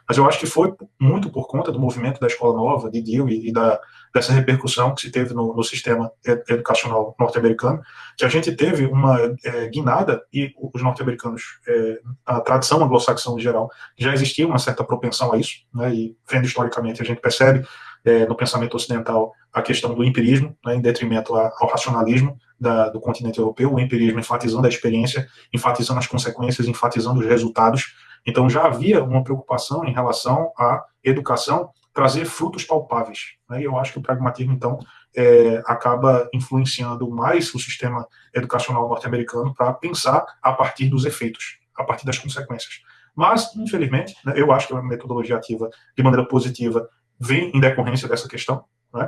mas eu acho que foi muito por conta do movimento da Escola Nova, de Dewey, e dessa repercussão que se teve no sistema educacional norte-americano, que a gente teve uma guinada, e os norte-americanos, a tradição anglo-saxã em geral, já existia uma certa propensão a isso, né, e vendo historicamente a gente percebe no pensamento ocidental a questão do empirismo, né, em detrimento ao racionalismo do continente europeu, o empirismo enfatizando a experiência, enfatizando as consequências, enfatizando os resultados. Então já havia uma preocupação em relação à educação trazer frutos palpáveis, né, e eu acho que o pragmatismo, então, acaba influenciando mais o sistema educacional norte-americano para pensar a partir dos efeitos, a partir das consequências. Mas, infelizmente, né, eu acho que a metodologia ativa, de maneira positiva, vem em decorrência dessa questão, né?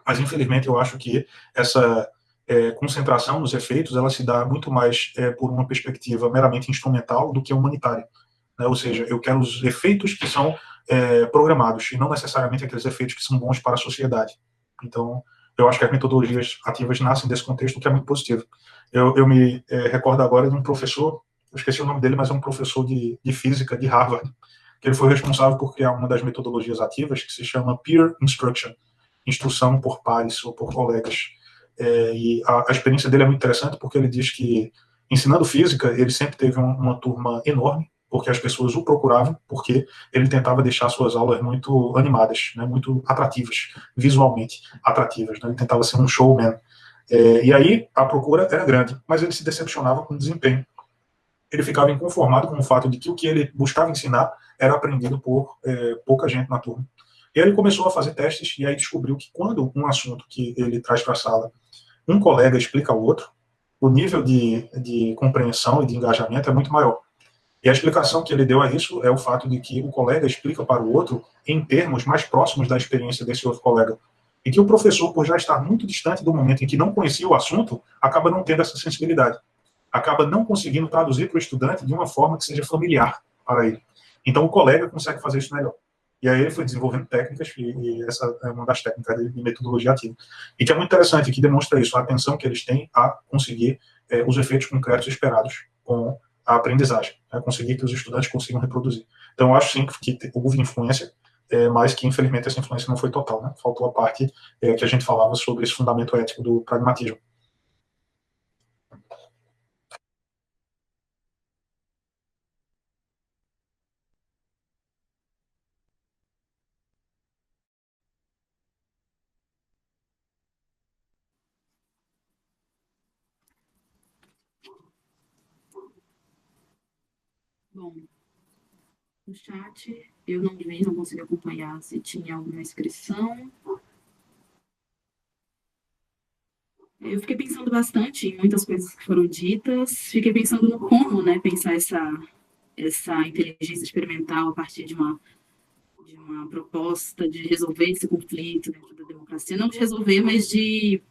Mas, infelizmente, eu acho que essa concentração nos efeitos, ela se dá muito mais por uma perspectiva meramente instrumental do que humanitária, né? Ou seja, eu quero os efeitos que são programados, e não necessariamente aqueles efeitos que são bons para a sociedade. Então, eu acho que as metodologias ativas nascem desse contexto, o que é muito positivo. Eu me recordo agora de um professor, eu esqueci o nome dele, mas é um professor de física de Harvard, que ele foi responsável por criar uma das metodologias ativas que se chama peer instruction, instrução por pares ou por colegas. E a experiência dele é muito interessante porque ele diz que, ensinando física, ele sempre teve uma turma enorme, porque as pessoas o procuravam, porque ele tentava deixar suas aulas muito animadas, né, muito atrativas, visualmente atrativas, né, ele tentava ser um showman. E aí a procura era grande, mas ele se decepcionava com o desempenho. Ele ficava inconformado com o fato de que o que ele buscava ensinar era aprendido por pouca gente na turma. E aí ele começou a fazer testes e aí descobriu que quando um assunto que ele traz para a sala, um colega explica ao outro, o nível de compreensão e de engajamento é muito maior. E a explicação que ele deu a isso é o fato de que o colega explica para o outro em termos mais próximos da experiência desse outro colega. E que o professor, por já estar muito distante do momento em que não conhecia o assunto, acaba não tendo essa sensibilidade. Acaba não conseguindo traduzir para o estudante de uma forma que seja familiar para ele. Então o colega consegue fazer isso melhor. E aí ele foi desenvolvendo técnicas, e essa é uma das técnicas de metodologia ativa. E que é muito interessante, que demonstra isso, a atenção que eles têm a conseguir os efeitos concretos esperados com a aprendizagem, né, conseguir que os estudantes consigam reproduzir. Então, eu acho sim que houve influência, mas que, infelizmente, essa influência não foi total, né? Faltou a parte que a gente falava sobre esse fundamento ético do pragmatismo. Bom, no chat eu não vi, não consegui acompanhar se tinha alguma inscrição. Eu fiquei pensando bastante em muitas coisas que foram ditas, fiquei pensando no como, né, pensar essa inteligência experimental a partir de uma proposta de resolver esse conflito dentro da democracia, não de resolver, mas de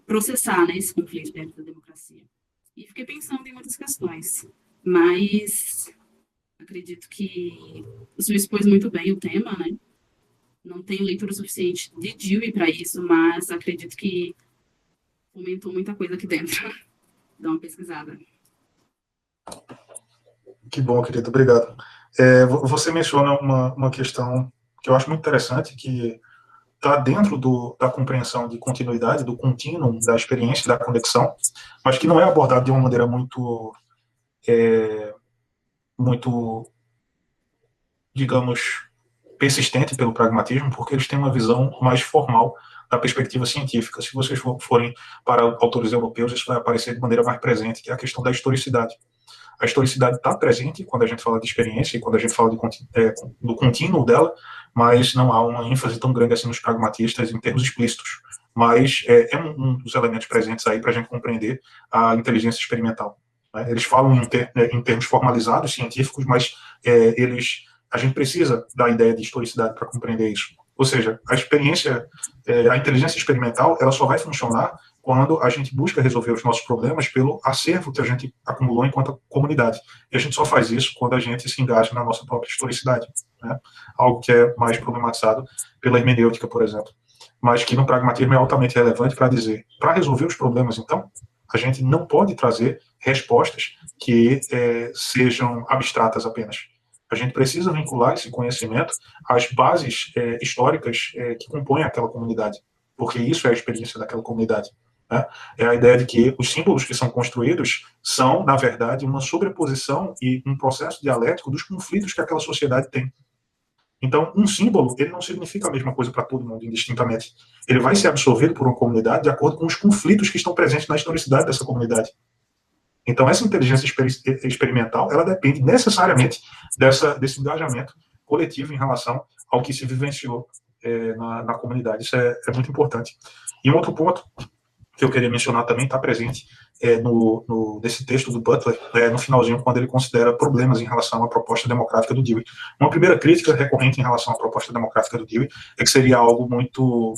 processar, né, esse conflito dentro da democracia. E fiquei pensando em muitas questões, mas acredito que o senhor expôs muito bem o tema, né? Não tenho leitura suficiente de Dewey para isso, mas acredito que comentou muita coisa aqui dentro. Dá uma pesquisada. Que bom, querido, obrigado. Você menciona uma questão que eu acho muito interessante, que está dentro da compreensão de continuidade, do contínuo, da experiência, da conexão, mas que não é abordado de uma maneira muito, digamos, persistente pelo pragmatismo, porque eles têm uma visão mais formal da perspectiva científica. Se vocês forem para autores europeus, isso vai aparecer de maneira mais presente, que é a questão da historicidade. A historicidade está presente quando a gente fala de experiência e quando a gente fala do contínuo dela, mas não há uma ênfase tão grande assim nos pragmatistas em termos explícitos. Mas é um dos elementos presentes aí para a gente compreender a inteligência experimental. Né? Eles falam em termos formalizados, científicos, mas a gente precisa da ideia de historicidade para compreender isso. Ou seja, a inteligência experimental, ela só vai funcionar quando a gente busca resolver os nossos problemas pelo acervo que a gente acumulou enquanto comunidade. E a gente só faz isso quando a gente se engaja na nossa própria historicidade, né? Algo que é mais problematizado pela hermenêutica, por exemplo. Mas que no pragmatismo é altamente relevante para dizer, para resolver os problemas, então, a gente não pode trazer respostas que sejam abstratas apenas. A gente precisa vincular esse conhecimento às bases históricas que compõem aquela comunidade, porque isso é a experiência daquela comunidade. Né? É a ideia de que os símbolos que são construídos são, na verdade, uma sobreposição e um processo dialético dos conflitos que aquela sociedade tem. Então, um símbolo, ele não significa a mesma coisa para todo mundo, indistintamente. Ele vai ser absorvido por uma comunidade de acordo com os conflitos que estão presentes na historicidade dessa comunidade. Então, essa inteligência experimental, ela depende necessariamente desse engajamento coletivo em relação ao que se vivenciou na comunidade. Isso é muito importante. E um outro ponto que eu queria mencionar também está presente nesse texto do Butler, no finalzinho, quando ele considera problemas em relação à proposta democrática do Dewey. Uma primeira crítica recorrente em relação à proposta democrática do Dewey é que seria algo muito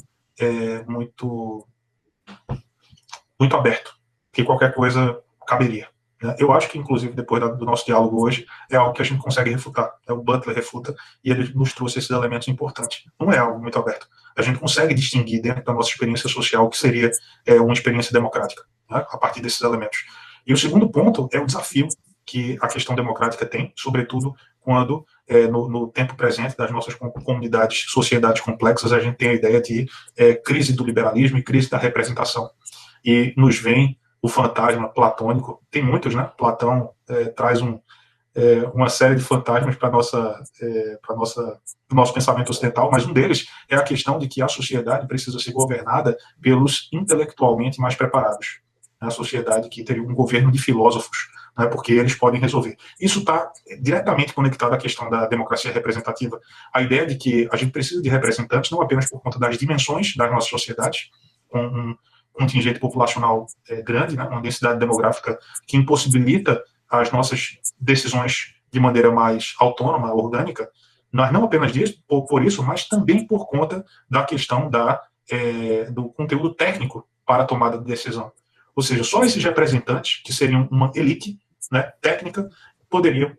aberto, que qualquer coisa caberia. Né? Eu acho que, inclusive, depois do nosso diálogo hoje, é algo que a gente consegue refutar. O Butler refuta e ele nos trouxe esses elementos importantes. Não é algo muito aberto. A gente consegue distinguir dentro da nossa experiência social o que seria uma experiência democrática, né? A partir desses elementos. E o segundo ponto é o desafio que a questão democrática tem, sobretudo quando, no tempo presente das nossas comunidades, sociedades complexas, a gente tem a ideia de crise do liberalismo e crise da representação. E nos vem o fantasma platônico, tem muitos, né? Platão traz uma série de fantasmas para o nosso pensamento ocidental, mas um deles é a questão de que a sociedade precisa ser governada pelos intelectualmente mais preparados. A sociedade que teria um governo de filósofos, né? Porque eles podem resolver. Isso está diretamente conectado à questão da democracia representativa. A ideia de que a gente precisa de representantes não apenas por conta das dimensões das nossas sociedades, com um contingente populacional grande, né, uma densidade demográfica que impossibilita as nossas decisões de maneira mais autônoma, orgânica, mas não apenas disso, por isso, mas também por conta da questão do conteúdo técnico para a tomada de decisão. Ou seja, só esses representantes, que seriam uma elite, né, técnica, poderiam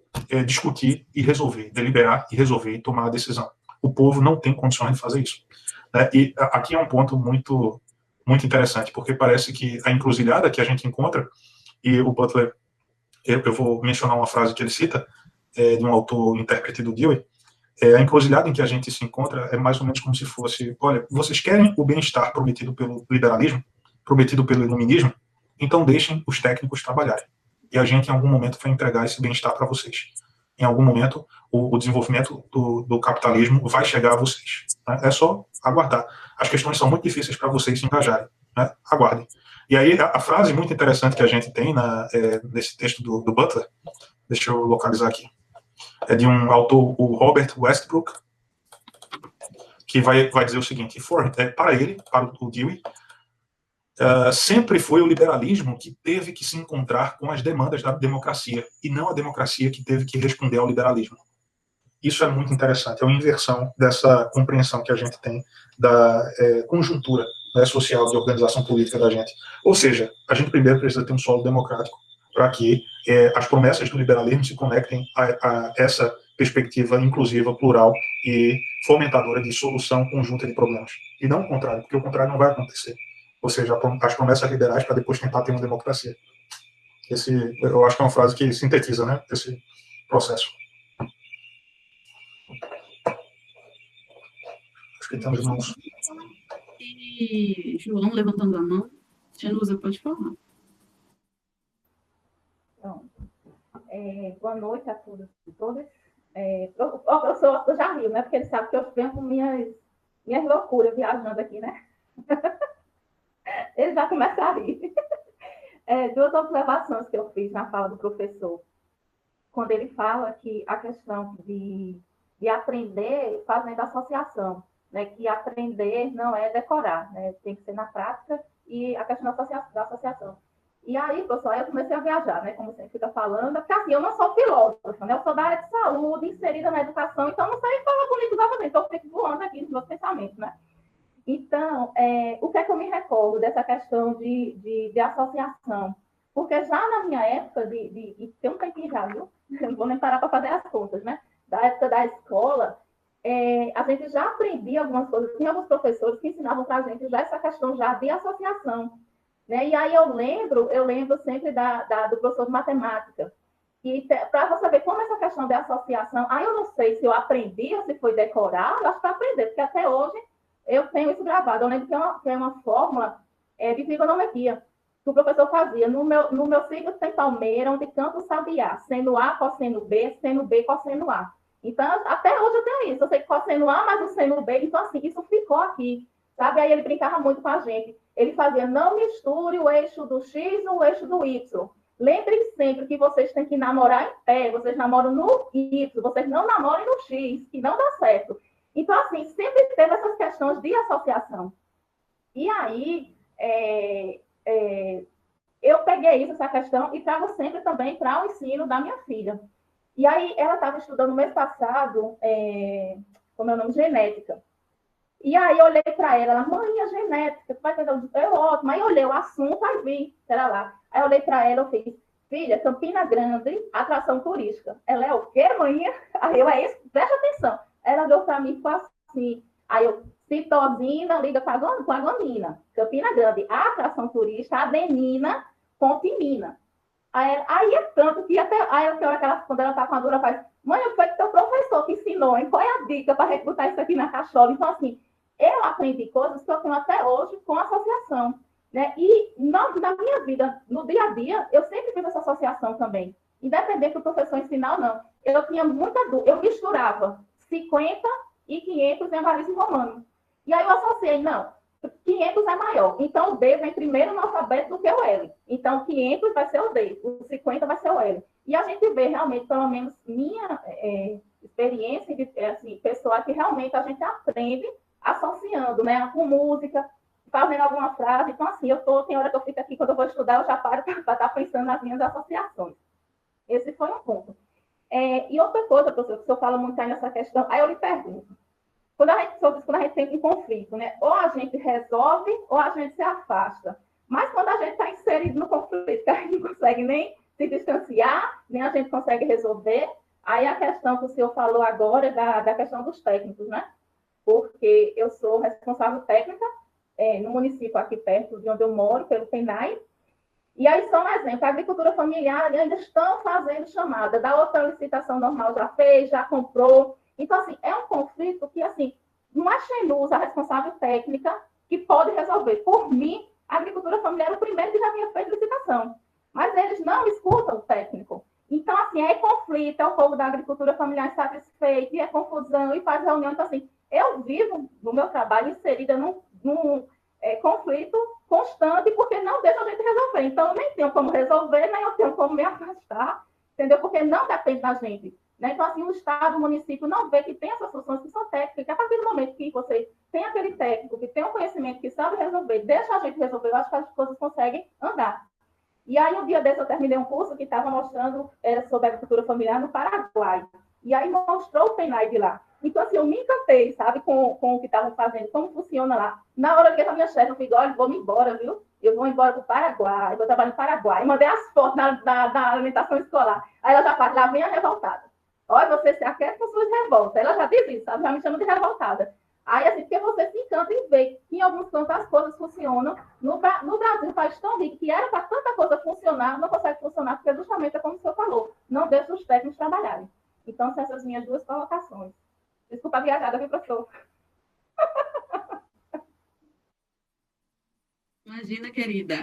discutir e resolver, deliberar e resolver e tomar a decisão. O povo não tem condições de fazer isso. Né? E aqui é um ponto muito interessante, porque parece que a encruzilhada que a gente encontra, e o Butler, eu vou mencionar uma frase que ele cita, de um autor intérprete do Dewey, a encruzilhada em que a gente se encontra é mais ou menos como se fosse, olha, vocês querem o bem-estar prometido pelo liberalismo, prometido pelo iluminismo, então deixem os técnicos trabalharem. E a gente, em algum momento, vai entregar esse bem-estar para vocês. Em algum momento, o desenvolvimento do capitalismo vai chegar a vocês. Né? É só aguardar. As questões são muito difíceis para vocês se engajarem. Né? Aguardem. E aí, a frase muito interessante que a gente tem nesse texto do Butler Deixa eu localizar aqui. É de um autor, o Robert Westbrook, que vai dizer o seguinte: para ele, para o Dewey, sempre foi o liberalismo que teve que se encontrar com as demandas da democracia, e não a democracia que teve que responder ao liberalismo. Isso é muito interessante, é uma inversão dessa compreensão que a gente tem da conjuntura, né, social, de organização política da gente. Ou seja, a gente primeiro precisa ter um solo democrático para que as promessas do liberalismo se conectem a essa perspectiva inclusiva, plural e fomentadora de solução conjunta de problemas. E não o contrário, porque o contrário não vai acontecer. Ou seja, as promessas liberais para depois tentar ter uma democracia. Eu acho que é uma frase que sintetiza, né, esse processo. Acho que temos mãos. E João levantando a mão. Genusa, pode falar. Então, boa noite a todos e todas. Eu já rio, né? Porque ele sabe que eu venho com minhas loucuras viajando aqui, né? Ele já começa a rir. Duas observações que eu fiz na fala do professor. Quando ele fala que a questão de aprender fazendo associação, né? Que aprender não é decorar, né? Tem que ser na prática, e a questão da associação. E aí, pessoal, eu comecei a viajar, né? Como você fica falando, porque assim, eu não sou filósofa, né? Eu sou da área de saúde, inserida na educação, então não sei falar bonito novamente, então eu fico voando aqui nos meus pensamentos, né? Então, o que é que eu me recordo dessa questão de associação? Porque já na minha época, tem um tempinho já, viu? Não vou nem parar para fazer as contas, né? Da época da escola, a gente já aprendia algumas coisas, tinha alguns professores que ensinavam para a gente já essa questão já de associação, né? E aí eu lembro sempre do professor de matemática, que para você saber como essa questão de associação, aí eu não sei se eu aprendi ou se foi decorar, eu acho que aprender, porque até hoje eu tenho isso gravado. Eu lembro que é uma fórmula de trigonometria que o professor fazia. No meu signo tem palmeira, onde canta o sabiá, seno A, cosseno B, seno B, cosseno A. Então, até hoje eu tenho isso. Eu sei que cosseno A mais o seno B, então assim, isso ficou aqui, sabe? Aí ele brincava muito com a gente. Ele fazia, não misture o eixo do X no eixo do Y. Lembrem sempre que vocês têm que namorar em pé, vocês namoram no Y, vocês não namorem no X, que não dá certo. Então, assim, sempre teve essas questões de associação. E aí, eu peguei essa questão, e trago sempre também para o ensino da minha filha. E aí, ela estava estudando no mês passado, como é o nome? Genética. E aí, eu olhei para ela, mãe, a genética, tu vai entender? Ótimo. Aí, eu olhei o assunto, aí vi, era lá. Aí, eu olhei para ela, eu fiz, filha, Campina Grande, atração turística. Ela é o quê, mãe? Aí, eu, isso, presta atenção. Ela deu para mim e falou assim, aí eu, citosina liga com a guanina, Campina Grande, a atração turística, adenina com timina. Aí é tanto que até aí quando ela está com a dura, faz, mãe, foi que teu professor que ensinou, hein? Qual é a dica para a gente botar isso aqui na cachola? Então, assim, eu aprendi coisas que eu tenho até hoje com associação, né? E na minha vida, no dia a dia, eu sempre fiz essa associação também, independente do professor ensinar ou não. Eu tinha muita dúvida, eu misturava 50 e 500 em algarismo romano. E aí eu associei, não, 500 é maior, então o D vem primeiro no alfabeto do que o L. Então 500 vai ser o D, o 50 vai ser o L. E a gente vê realmente, pelo menos minha experiência assim, pessoal, que realmente a gente aprende associando, né, com música, fazendo alguma frase. Então, assim, tem hora que eu fico aqui, quando eu vou estudar, eu já paro para estar pensando nas minhas associações. Esse foi um ponto. E outra coisa, professor, que o senhor fala muito aí nessa questão, aí eu lhe pergunto, quando a gente tem um conflito, né, ou a gente resolve ou a gente se afasta. Mas quando a gente está inserido no conflito, que a gente não consegue nem se distanciar, nem a gente consegue resolver, aí a questão que o senhor falou agora da questão dos técnicos, né? Porque eu sou responsável técnica no município aqui perto de onde eu moro, pelo PENAI. E aí, só um exemplo, a agricultura familiar ainda estão fazendo chamada, da outra licitação normal já fez, já comprou. Então, assim, é um conflito que, assim, não é Xenuz, a responsável técnica, que pode resolver. Por mim, a agricultura familiar é o primeiro que já tinha feito licitação. Mas eles não escutam o técnico. Então, assim, é conflito, é o povo da agricultura familiar insatisfeito, e é confusão, e faz reunião. Então, assim, eu vivo no meu trabalho inserida num conflito constante, porque não deixa a gente resolver. Então, eu nem tenho como resolver, nem eu tenho como me afastar. entendeu? Porque não depende da gente. Né? Então, assim, o Estado, o município não vê que tem essas soluções que são técnicas, que a partir do momento que você tem aquele técnico, que tem um conhecimento, que sabe resolver, deixa a gente resolver, eu acho que as coisas conseguem andar. E aí, um dia desse, eu terminei um curso que estava mostrando sobre agricultura familiar no Paraguai. E aí mostrou o PENAI de lá. Então, assim, eu me encantei, sabe, com o que estavam fazendo, como funciona lá. Na hora que a minha chefe, eu falei, olha, vou me embora, viu? Eu vou embora para o Paraguai, vou trabalhar no Paraguai. E mandei as fotos da alimentação escolar. Aí ela já fala, lá vem a revoltada. Olha, você se aquece com suas revoltas. Ela já diz isso, sabe? Já me chama de revoltada. Aí, assim, porque você se encanta em ver que em alguns cantos as coisas funcionam. No Brasil, um país tão rico, que era para tanta coisa funcionar, não consegue funcionar, porque justamente é como o senhor falou, não deixa os técnicos trabalharem. Então, são essas minhas duas colocações. Desculpa a viajada, viu, professor? Imagina, querida.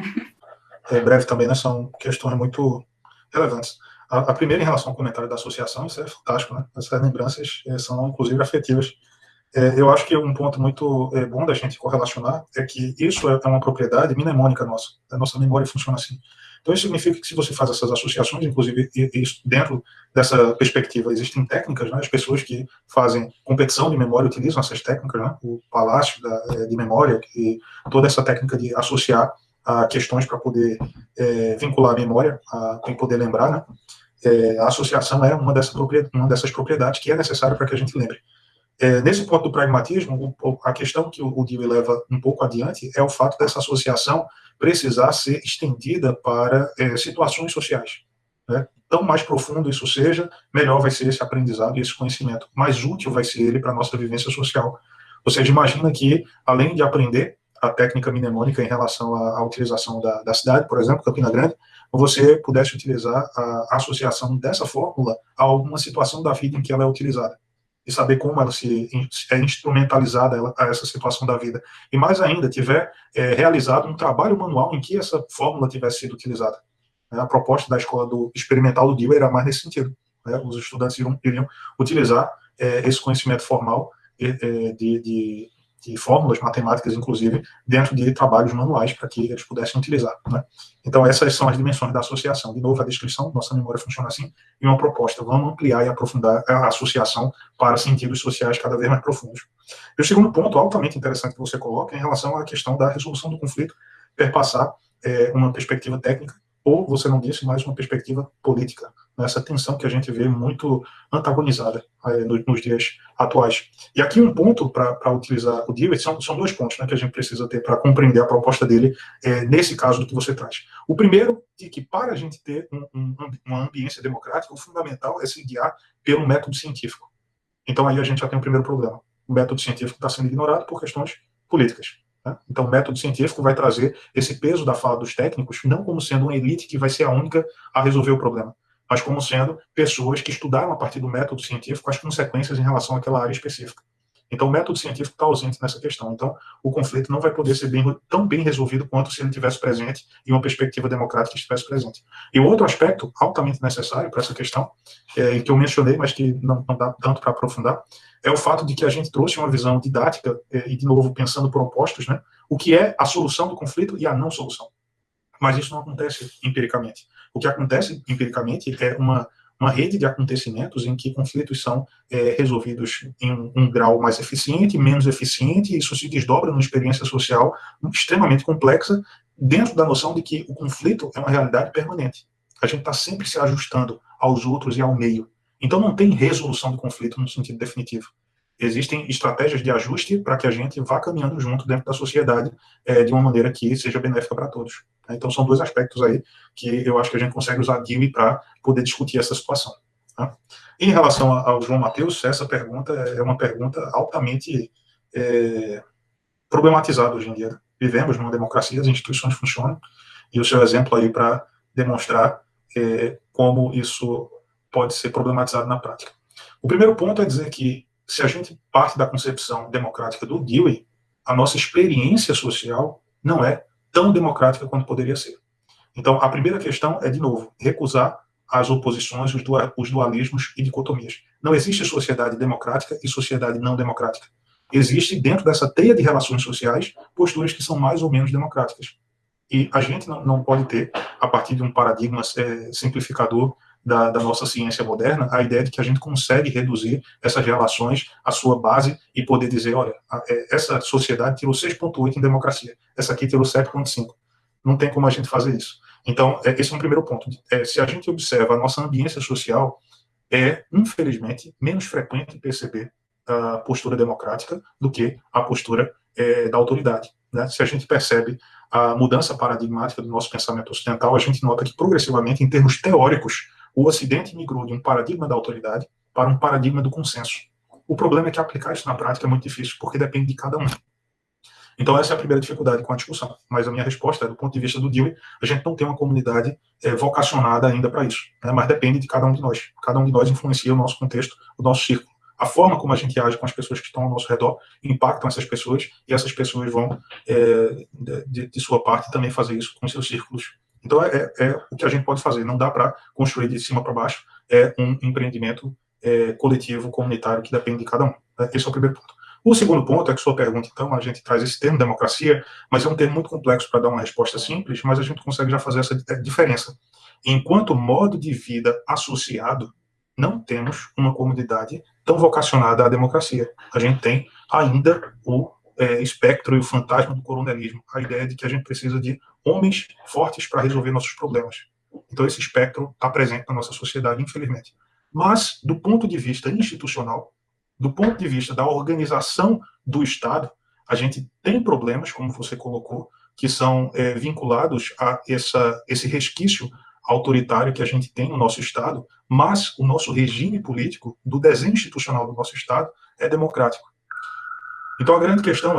Em breve também, né, são questões muito relevantes. A primeira, em relação ao comentário da associação, isso é fantástico, né? Essas lembranças são, inclusive, afetivas. Eu acho que um ponto muito bom da gente correlacionar é que isso é uma propriedade mnemônica nossa. A nossa memória funciona assim. Então, isso significa que se você faz essas associações, inclusive isso, dentro dessa perspectiva, existem técnicas, né? As pessoas que fazem competição de memória utilizam essas técnicas, né? O palácio de memória, e toda essa técnica de associar a questões para poder vincular a memória, para poder lembrar, né? A associação é uma dessas propriedades que é necessária para que a gente lembre. Nesse ponto do pragmatismo, a questão que o Dewey leva um pouco adiante é o fato dessa associação precisar ser estendida para situações sociais. Né? Tão mais profundo isso seja, melhor vai ser esse aprendizado e esse conhecimento. Mais útil vai ser ele para a nossa vivência social. Ou seja, imagina que, além de aprender a técnica mnemônica em relação à utilização da cidade, por exemplo, Campina Grande, você pudesse utilizar a associação dessa fórmula a alguma situação da vida em que ela é utilizada. E saber como ela é instrumentalizada a essa situação da vida. E mais ainda, tiver realizado um trabalho manual em que essa fórmula tivesse sido utilizada. A proposta da escola experimental do Dewey era mais nesse sentido. Os estudantes iriam utilizar esse conhecimento formal de fórmulas matemáticas, inclusive, dentro de trabalhos manuais para que eles pudessem utilizar. Né? Então, essas são as dimensões da associação. De novo, a descrição, nossa memória funciona assim, e uma proposta, vamos ampliar e aprofundar a associação para sentidos sociais cada vez mais profundos. E o segundo ponto, altamente interessante que você coloca, é em relação à questão da resolução do conflito, perpassar uma perspectiva técnica, ou, você não disse, mais uma perspectiva política, nessa tensão que a gente vê muito antagonizada nos dias atuais. E aqui um ponto para utilizar o Dewey, são dois pontos, né, que a gente precisa ter para compreender a proposta dele nesse caso do que você traz. O primeiro é que, para a gente ter uma ambiência democrática, o fundamental é se guiar pelo método científico. Então aí a gente já tem o primeiro problema. O método científico está sendo ignorado por questões políticas. Então, o método científico vai trazer esse peso da fala dos técnicos, não como sendo uma elite que vai ser a única a resolver o problema, mas como sendo pessoas que estudaram a partir do método científico as consequências em relação àquela área específica. Então, o método científico está ausente nessa questão. Então, o conflito não vai poder ser tão bem resolvido quanto se ele estivesse presente e uma perspectiva democrática estivesse presente. E o outro aspecto altamente necessário para essa questão, que eu mencionei, mas que não dá tanto para aprofundar, é o fato de que a gente trouxe uma visão didática, e de novo pensando por opostos, né, o que é a solução do conflito e a não solução. Mas isso não acontece empiricamente. O que acontece empiricamente é uma rede de acontecimentos em que conflitos são resolvidos em um grau mais eficiente, menos eficiente, e isso se desdobra numa experiência social extremamente complexa, dentro da noção de que o conflito é uma realidade permanente. A gente está sempre se ajustando aos outros e ao meio. Então não tem resolução do conflito no sentido definitivo. Existem estratégias de ajuste para que a gente vá caminhando junto dentro da sociedade de uma maneira que seja benéfica para todos. Então são dois aspectos aí que eu acho que a gente consegue usar Dewey para poder discutir essa situação. Tá? Em relação ao João Mateus, essa pergunta é uma pergunta altamente problematizada hoje em dia. Vivemos numa democracia, as instituições funcionam, e o seu exemplo aí para demonstrar como isso pode ser problematizado na prática. O primeiro ponto é dizer que, se a gente parte da concepção democrática do Dewey, a nossa experiência social não é tão democrática quanto poderia ser. Então, a primeira questão é, de novo, recusar as oposições, os dualismos e dicotomias. Não existe sociedade democrática e sociedade não democrática. Existe, dentro dessa teia de relações sociais, posturas que são mais ou menos democráticas. E a gente não pode ter, a partir de um paradigma simplificador, da nossa ciência moderna a ideia de que a gente consegue reduzir essas relações à sua base e poder dizer, olha, essa sociedade tirou 6,8 em democracia, essa aqui tirou 7,5. Não tem como a gente fazer isso. Então, esse é um primeiro ponto. Se a gente observa a nossa ambiência social, infelizmente, menos frequente perceber a postura democrática do que a postura da autoridade. Né? Se a gente percebe a mudança paradigmática do nosso pensamento ocidental, a gente nota que, progressivamente, em termos teóricos, o Ocidente migrou de um paradigma da autoridade para um paradigma do consenso. O problema é que aplicar isso na prática é muito difícil, porque depende de cada um. Então, essa é a primeira dificuldade com a discussão. Mas a minha resposta é, do ponto de vista do Dewey, a gente não tem uma comunidade vocacionada ainda para isso, né? Mas depende de cada um de nós. Cada um de nós influencia o nosso contexto, o nosso círculo. A forma como a gente age com as pessoas que estão ao nosso redor impactam essas pessoas, e essas pessoas vão, de sua parte, também fazer isso com seus círculos. Então, o que a gente pode fazer. Não dá para construir de cima para baixo. É um empreendimento coletivo, comunitário, que depende de cada um. Esse é o primeiro ponto. O segundo ponto é que sua pergunta, então, a gente traz esse termo democracia, mas é um termo muito complexo para dar uma resposta simples, mas a gente consegue já fazer essa diferença. Enquanto modo de vida associado, não temos uma comunidade tão vocacionada à democracia. A gente tem ainda o espectro e o fantasma do coronelismo, a ideia de que a gente precisa de homens fortes para resolver nossos problemas. Então, esse espectro está presente na nossa sociedade, infelizmente. Mas, do ponto de vista institucional, do ponto de vista da organização do Estado, a gente tem problemas, como você colocou, que são vinculados a esse resquício autoritário que a gente tem no nosso Estado, mas o nosso regime político, do desenho institucional do nosso Estado, é democrático. Então, a grande questão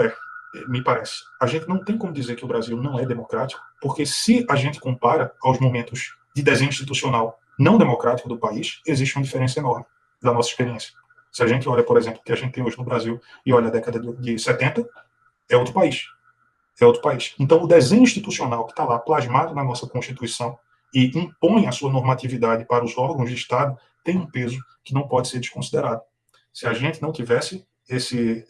me parece, a gente não tem como dizer que o Brasil não é democrático, porque se a gente compara aos momentos de desenho institucional não democrático do país, existe uma diferença enorme da nossa experiência. Se a gente olha, por exemplo, o que a gente tem hoje no Brasil e olha a década de 70, é outro país. É outro país. Então, o desenho institucional que está lá plasmado na nossa Constituição e impõe a sua normatividade para os órgãos de Estado tem um peso que não pode ser desconsiderado. Se a gente não tivesse esse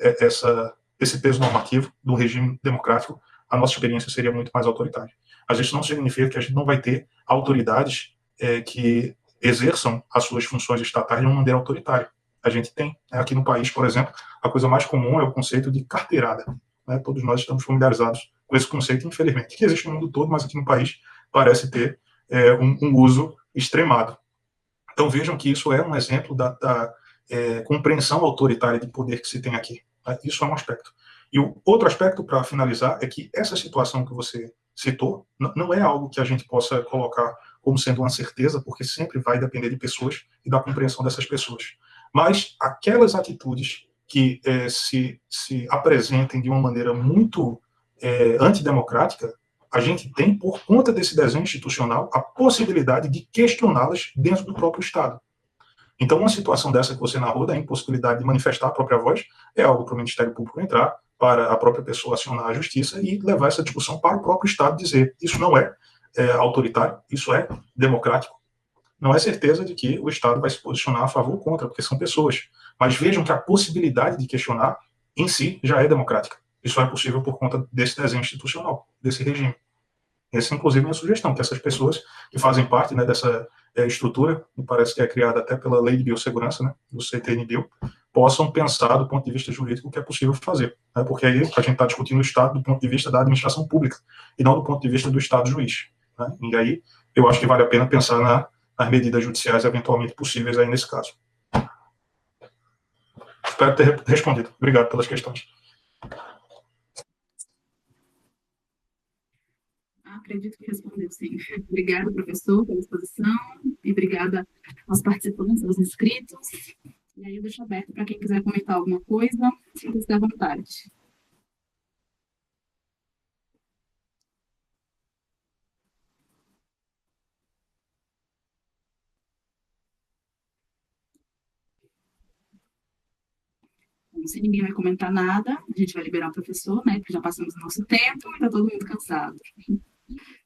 peso normativo do regime democrático, a nossa experiência seria muito mais autoritária. Mas isso não significa que a gente não vai ter autoridades que exerçam as suas funções estatais de uma maneira autoritária. A gente tem. Aqui no país, por exemplo, a coisa mais comum é o conceito de carteirada. Né? Todos nós estamos familiarizados com esse conceito, infelizmente, que existe no mundo todo, mas aqui no país parece ter um uso extremado. Então vejam que isso é um exemplo da compreensão autoritária de poder que se tem aqui. Tá? Isso é um aspecto. E o outro aspecto, para finalizar, é que essa situação que você citou não é algo que a gente possa colocar como sendo uma certeza, porque sempre vai depender de pessoas e da compreensão dessas pessoas. Mas aquelas atitudes que se apresentem de uma maneira muito antidemocrática, a gente tem, por conta desse desenho institucional, a possibilidade de questioná-las dentro do próprio Estado. Então, uma situação dessa que você narrou, da impossibilidade de manifestar a própria voz, é algo para o Ministério Público entrar, para a própria pessoa acionar a justiça e levar essa discussão para o próprio Estado, dizer isso não é autoritário, isso é democrático. Não é certeza de que o Estado vai se posicionar a favor ou contra, porque são pessoas. Mas vejam que a possibilidade de questionar em si já é democrática. Isso é possível por conta desse desenho institucional, desse regime. Essa, inclusive, é a minha sugestão, que essas pessoas que fazem parte, né, dessa estrutura, que parece que é criada até pela Lei de Biossegurança, né, do CTN-Bio, possam pensar do ponto de vista jurídico o que é possível fazer. Né, porque aí a gente está discutindo o Estado do ponto de vista da administração pública, e não do ponto de vista do Estado juiz. Né, e aí eu acho que vale a pena pensar nas medidas judiciais eventualmente possíveis aí nesse caso. Espero ter respondido. Obrigado pelas questões. Acredito que respondeu, sim. Obrigada, professor, pela exposição, e obrigada aos participantes, aos inscritos. E aí eu deixo aberto para quem quiser comentar alguma coisa, sinta-se à vontade. Então, se ninguém vai comentar nada, a gente vai liberar o professor, né, porque já passamos o nosso tempo e está todo mundo cansado.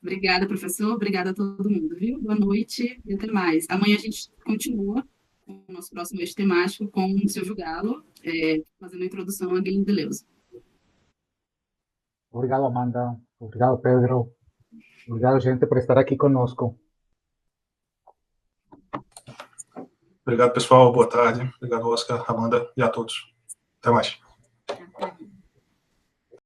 Obrigada, professor. Obrigada a todo mundo, viu? Boa noite e até mais. Amanhã a gente continua com o nosso próximo eixo temático com o Silvio Galo, fazendo a introdução a Guilherme Deleuze. Obrigado, Amanda. Obrigado, Pedro. Obrigado, gente, por estar aqui conosco. Obrigado, pessoal. Boa tarde. Obrigado, Oscar, Amanda e a todos. Até mais.